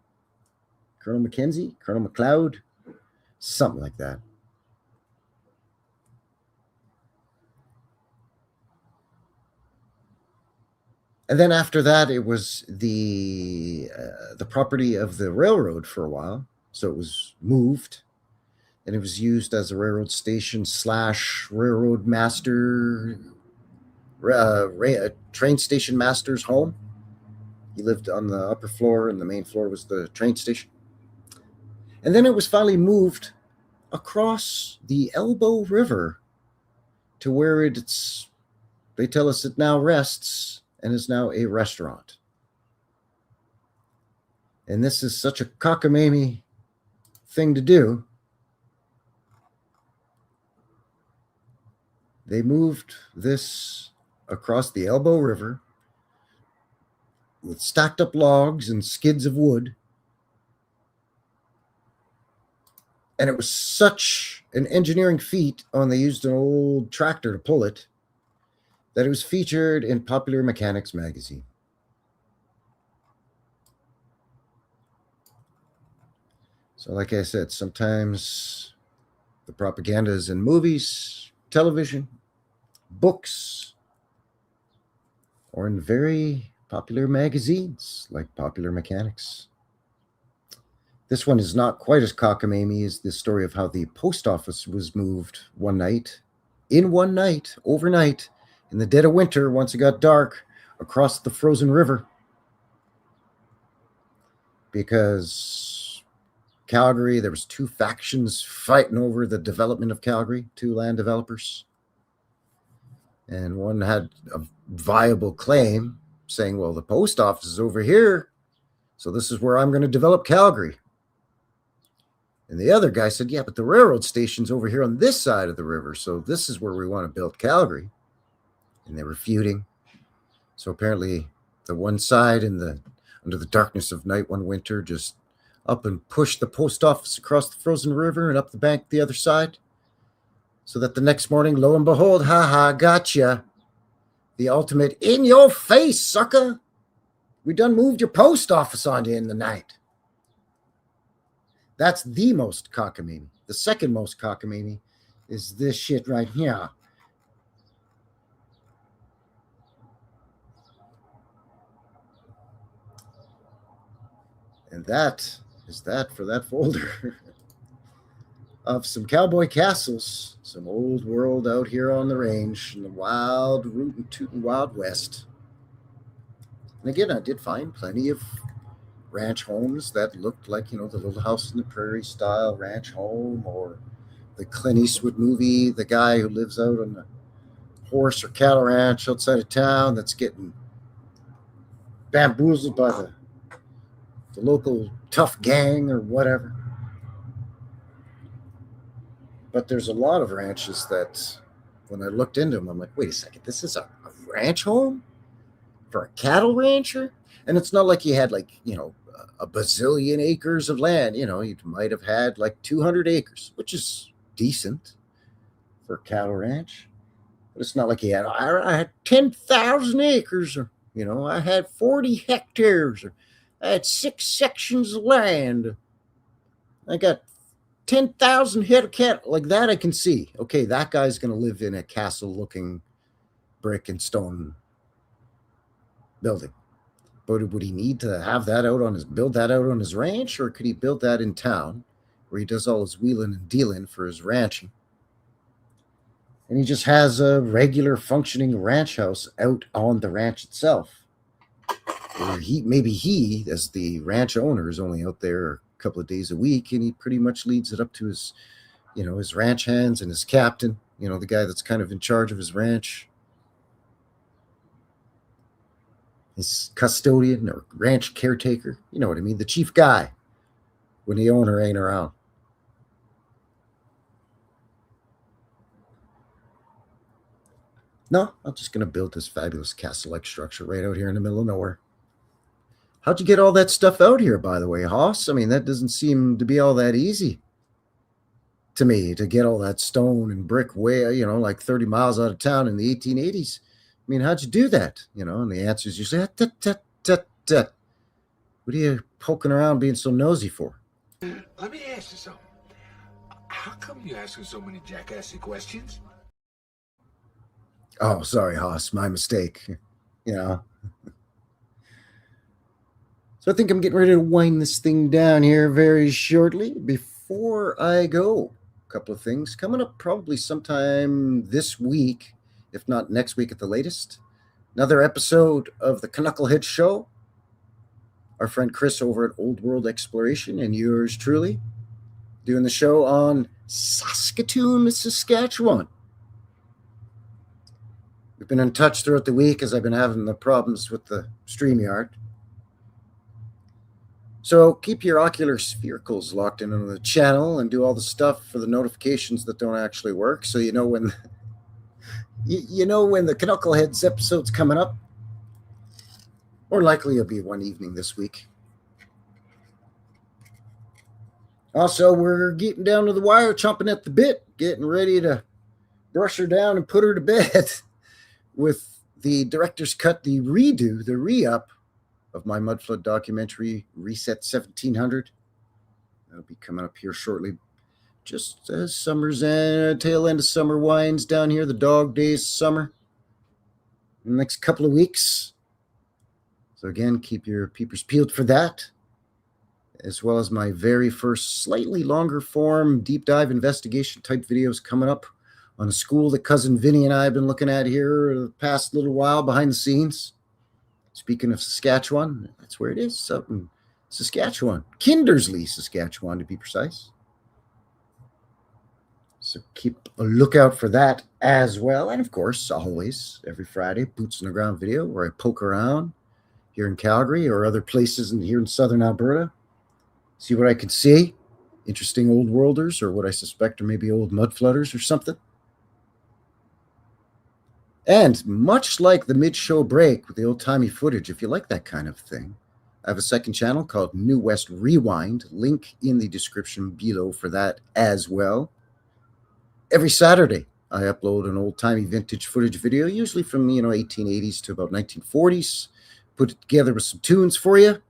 Colonel Mackenzie? Colonel McLeod? Something like that. And then after that, it was the property of the railroad for a while. So it was moved, and it was used as a railroad station / railroad master, train station master's home. He lived on the upper floor, and the main floor was the train station. And then it was finally moved across the Elbow River to where they tell us it now rests and is now a restaurant. And this is such a cockamamie thing to do. They moved this across the Elbow River with stacked up logs and skids of wood. And it was such an engineering feat, and they used an old tractor to pull it, that it was featured in Popular Mechanics magazine. So like I said, sometimes the propaganda is in movies, television, books, or in very popular magazines like Popular Mechanics. This one is not quite as cockamamie as the story of how the post office was moved overnight, in the dead of winter, once it got dark, across the frozen river. Because Calgary, there was 2 factions fighting over the development of Calgary, 2 land developers. And one had a viable claim saying, well, the post office is over here, so this is where I'm going to develop Calgary. And the other guy said, yeah, but the railroad station's over here on this side of the river, so this is where we want to build Calgary. And they were feuding. So apparently the one side under the darkness of night one winter just up and pushed the post office across the frozen river and up the bank the other side, so that the next morning, lo and behold, gotcha. The ultimate in your face, sucker. We done moved your post office on you in the night. That's the most cockamamie. The second most cockamamie is this shit right here. And that is that for that folder of some cowboy castles, some old world out here on the range in the wild, rootin' tootin' Wild West. And again, I did find plenty of ranch homes that looked like, the Little House in the Prairie style ranch home, or the Clint Eastwood movie, the guy who lives out on the horse or cattle ranch outside of town that's getting bamboozled by the local tough gang or whatever. But there's a lot of ranches that, when I looked into them, I'm like, wait a second, this is a ranch home for a cattle rancher? And it's not like he had a bazillion acres of land. You might have had like 200 acres, which is decent for a cattle ranch. But it's not like I had 10,000 acres, or, I had 40 hectares, or I had 6 sections of land. I got 10,000 head of cattle. Like that I can see. Okay, that guy's going to live in a castle-looking brick and stone building. But would he need to have that build that out on his ranch, or could he build that in town where he does all his wheeling and dealing for his ranching? And he just has a regular functioning ranch house out on the ranch itself. Or maybe he, as the ranch owner, is only out there a couple of days a week, and he pretty much leads it up to his, his ranch hands and his captain, the guy that's kind of in charge of his ranch. His custodian or ranch caretaker, you know what I mean? The chief guy when the owner ain't around. No, I'm just going to build this fabulous castle-like structure right out here in the middle of nowhere. How'd you get all that stuff out here, by the way, Hoss? I mean, that doesn't seem to be all that easy to me, to get all that stone and brick way, like 30 miles out of town in the 1880s. I mean, how'd you do that? And the answer is usually, what are you poking around being so nosy for? Let me ask you something. How come you asking so many jackassy questions? Oh, sorry, Hoss, my mistake. So I think I'm getting ready to wind this thing down here very shortly. Before I go, a couple of things coming up probably sometime this week, if not next week at the latest. Another episode of the Knucklehead Show. Our friend Chris over at Old World Exploration, and yours truly, doing the show on Saskatoon, Saskatchewan. We've been in touch throughout the week as I've been having the problems with the StreamYard. So keep your ocular sphericals locked in on the channel and do all the stuff for the notifications that don't actually work, so when when the Knuckleheads episode's coming up. More likely it'll be one evening this week. Also, we're getting down to the wire, chomping at the bit, getting ready to brush her down and put her to bed with the director's cut, the redo, the re-up of my mudflood documentary, Reset 1700. That'll be coming up here shortly. Just as summer's tail end of summer winds down here, the dog days of summer. In the next couple of weeks. So again, keep your peepers peeled for that, as well as my very first slightly longer form deep dive investigation type videos coming up on a school that cousin Vinny and I have been looking at here the past little while behind the scenes. Speaking of Saskatchewan, that's where it is, up in Saskatchewan. Kindersley, Saskatchewan, to be precise. So keep a lookout for that as well. And of course, always, every Friday, Boots on the Ground video where I poke around here in Calgary or other places here in southern Alberta. See what I can see. Interesting old worlders, or what I suspect are maybe old mudflooders or something. And much like the mid-show break with the old-timey footage, if you like that kind of thing, I have a second channel called New West Rewind. Link in the description below for that as well. Every Saturday, I upload an old-timey vintage footage video, usually from 1880s to about 1940s. Put it together with some tunes for you.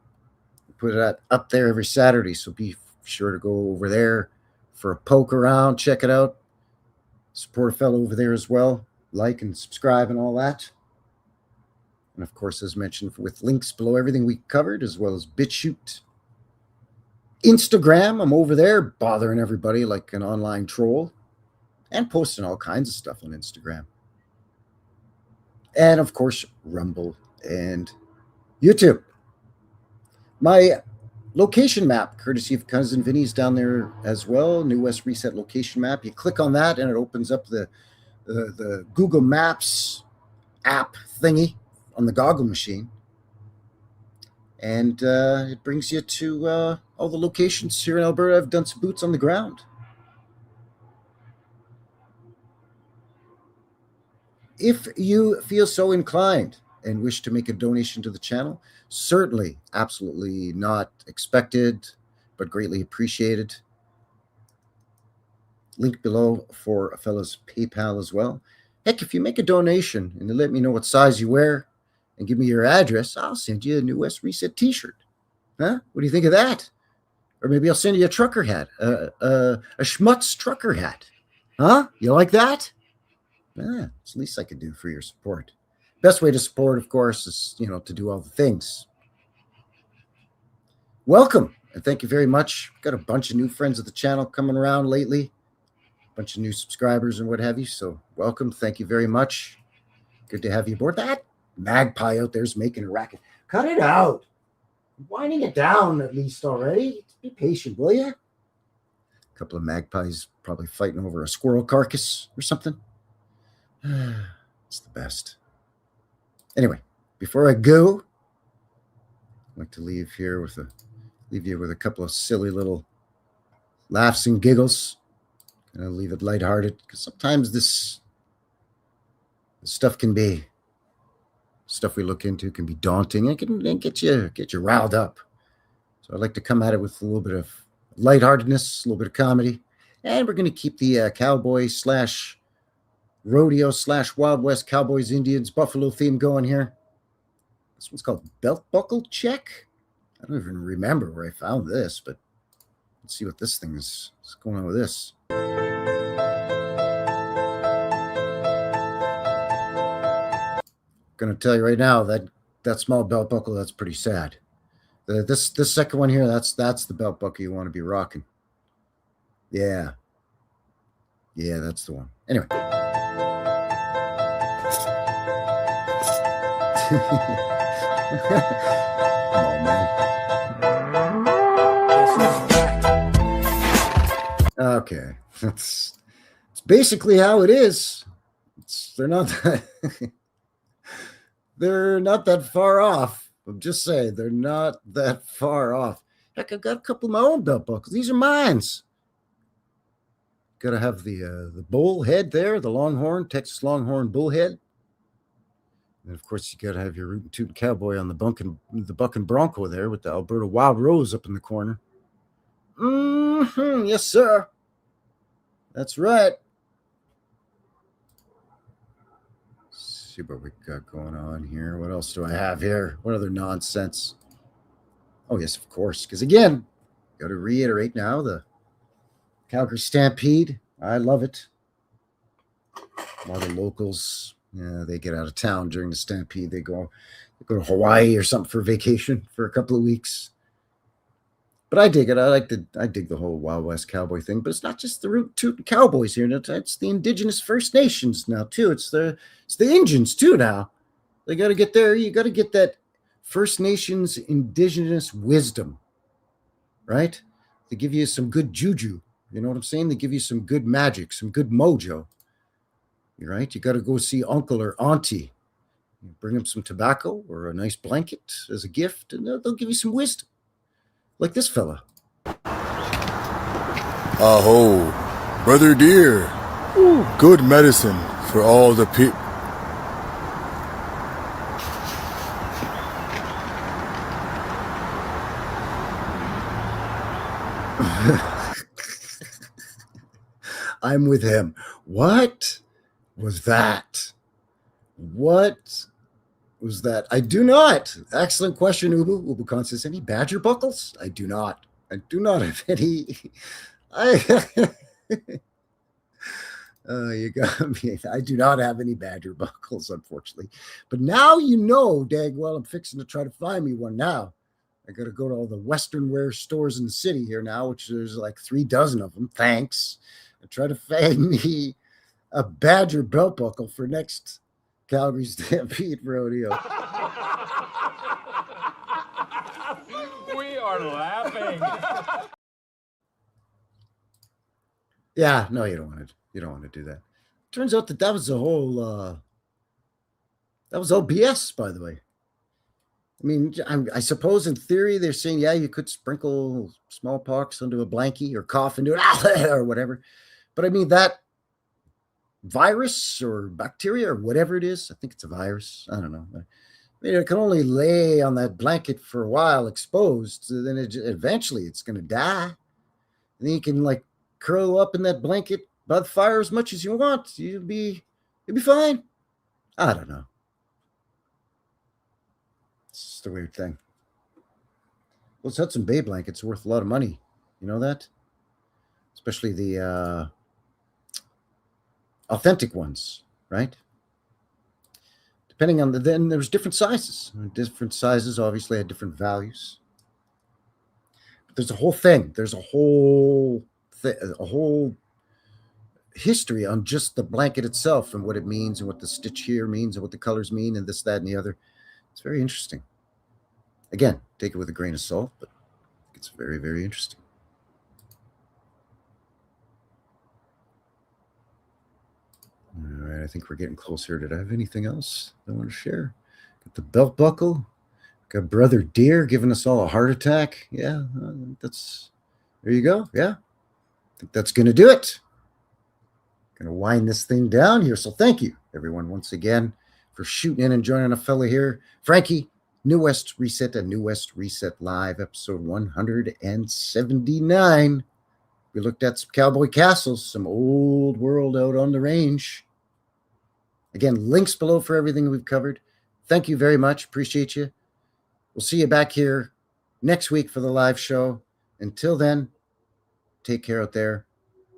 Put it up there every Saturday, so be sure to go over there for a poke around, check it out. Support a fellow over there as well. Like and subscribe and all that. And of course, as mentioned, with links below everything we covered, as well as BitChute. Instagram, I'm over there bothering everybody like an online troll and posting all kinds of stuff on Instagram. And of course, Rumble and YouTube. My location map, courtesy of Cousin Vinny's down there as well. New West Reset location map. You click on that and it opens up the Google Maps app thingy on the goggle machine. And it brings you to all the locations here in Alberta. I've done some boots on the ground. If you feel so inclined and wish to make a donation to the channel, certainly, absolutely not expected, but greatly appreciated. Link below for a fella's PayPal as well. Heck, if you make a donation and you let me know what size you wear and give me your address, I'll send you a New West Reset t-shirt. Huh? What do you think of that? Or maybe I'll send you a trucker hat, a schmutz trucker hat. Huh? You like that? It's the least I could do for your support. Best way to support, of course, is, to do all the things. Welcome, and thank you very much. Got a bunch of new friends of the channel coming around lately. A bunch of new subscribers and what have you. So welcome. Thank you very much. Good to have you aboard. That magpie out there's making a racket. Cut it out. I'm winding it down at least already. Be patient, will you? A couple of magpies probably fighting over a squirrel carcass or something. It's the best. Anyway, before I go, I'd like to leave you with a couple of silly little laughs and giggles. And I'll leave it lighthearted because sometimes this stuff we look into can be daunting and can get you riled up. So I'd like to come at it with a little bit of lightheartedness, a little bit of comedy, and we're going to keep the cowboy / rodeo / Wild West Cowboys, Indians, Buffalo theme going here. This one's called Belt Buckle Check. I don't even remember where I found this, but let's see what this thing is. What's going on with this? Going to tell you right now that small belt buckle, that's pretty sad. This second one here, that's the belt buckle you want to be rocking. Yeah, that's the one. Anyway. Come on, man. Okay, it's basically how it is. They're not that far off. I'm just saying, they're not that far off. Heck, I've got a couple of my own belt buckles. These are mines. Got to have the bull head there, the Longhorn, Texas Longhorn bullhead. And of course, you got to have your rootin' tootin' cowboy on the bucking bronco there with the Alberta Wild Rose up in the corner. Yes, sir. That's right. Let's see what we got going on here. What else do I have here? What other nonsense? Oh, yes, of course. Because again, got to reiterate now, the Calgary Stampede. I love it. A lot of locals, they get out of town during the Stampede. They go to Hawaii or something for vacation for a couple of weeks. But I dig it. I dig the whole Wild West Cowboy thing. But it's not just the root tootin' cowboys here. It's the Indigenous First Nations now too. It's the Indians too now. They got to get there. You got to get that First Nations Indigenous wisdom, right? They give you some good juju. You know what I'm saying? They give you some good magic, some good mojo. You're right. You got to go see uncle or auntie. Bring them some tobacco or a nice blanket as a gift, and they'll give you some wisdom. Like this fella. Aho, brother dear. Ooh, good medicine for all the people. I'm with him. What was that? What was that? I do not. Excellent question, Ubu. Ubu says, any badger buckles? I do not. I do not have any. You got me. I do not have any badger buckles, unfortunately. But now you know, dag well, I'm fixing to try to find me one now. I got to go to all the Western wear stores in the city here now, which there's like 3 dozen of them. Thanks. I try to find me a badger belt buckle for next Calgary Stampede Rodeo. We are are laughing. Yeah, no, you don't want to. You don't want to do that. Turns out that was the whole. That was all BS, by the way. I mean, I suppose in theory they're saying, yeah, you could sprinkle smallpox onto a blankie or cough into it or whatever. But I mean, that virus or bacteria or whatever it is, I think it's a virus. I don't know. I mean, it can only lay on that blanket for a while exposed. So then eventually it's going to die. And then you can like curl up in that blanket by the fire as much as you want. You'll be fine. I don't know. It's just a weird thing. Those Hudson Bay blankets are worth a lot of money. You know that? Especially the authentic ones, right? Depending on then there's different sizes. Different sizes obviously had different values. But there's a whole thing. There's a whole history on just the blanket itself and what it means and what the stitch here means and what the colors mean and this, that, and the other. It's very interesting. Again, take it with a grain of salt, but it's very, very interesting. All right, I think we're getting close here. Did I have anything else I want to share? Got the belt buckle. Got Brother Deer giving us all a heart attack. Yeah, there you go. Yeah, I think that's going to do it. Going to wind this thing down here. So thank you, everyone, once again, for shooting in and joining a fella here. Frankie, New West Reset and New West Reset Live, episode 179. We looked at some cowboy castles, some old world out on the range. Again, links below for everything we've covered. Thank you very much. Appreciate you. We'll see you back here next week for the live show. Until then, take care out there.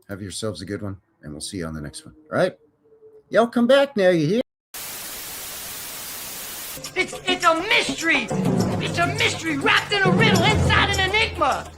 Have yourselves a good one, and we'll see you on the next one. All right? Y'all come back now, you hear? It's a mystery. It's a mystery wrapped in a riddle inside an enigma.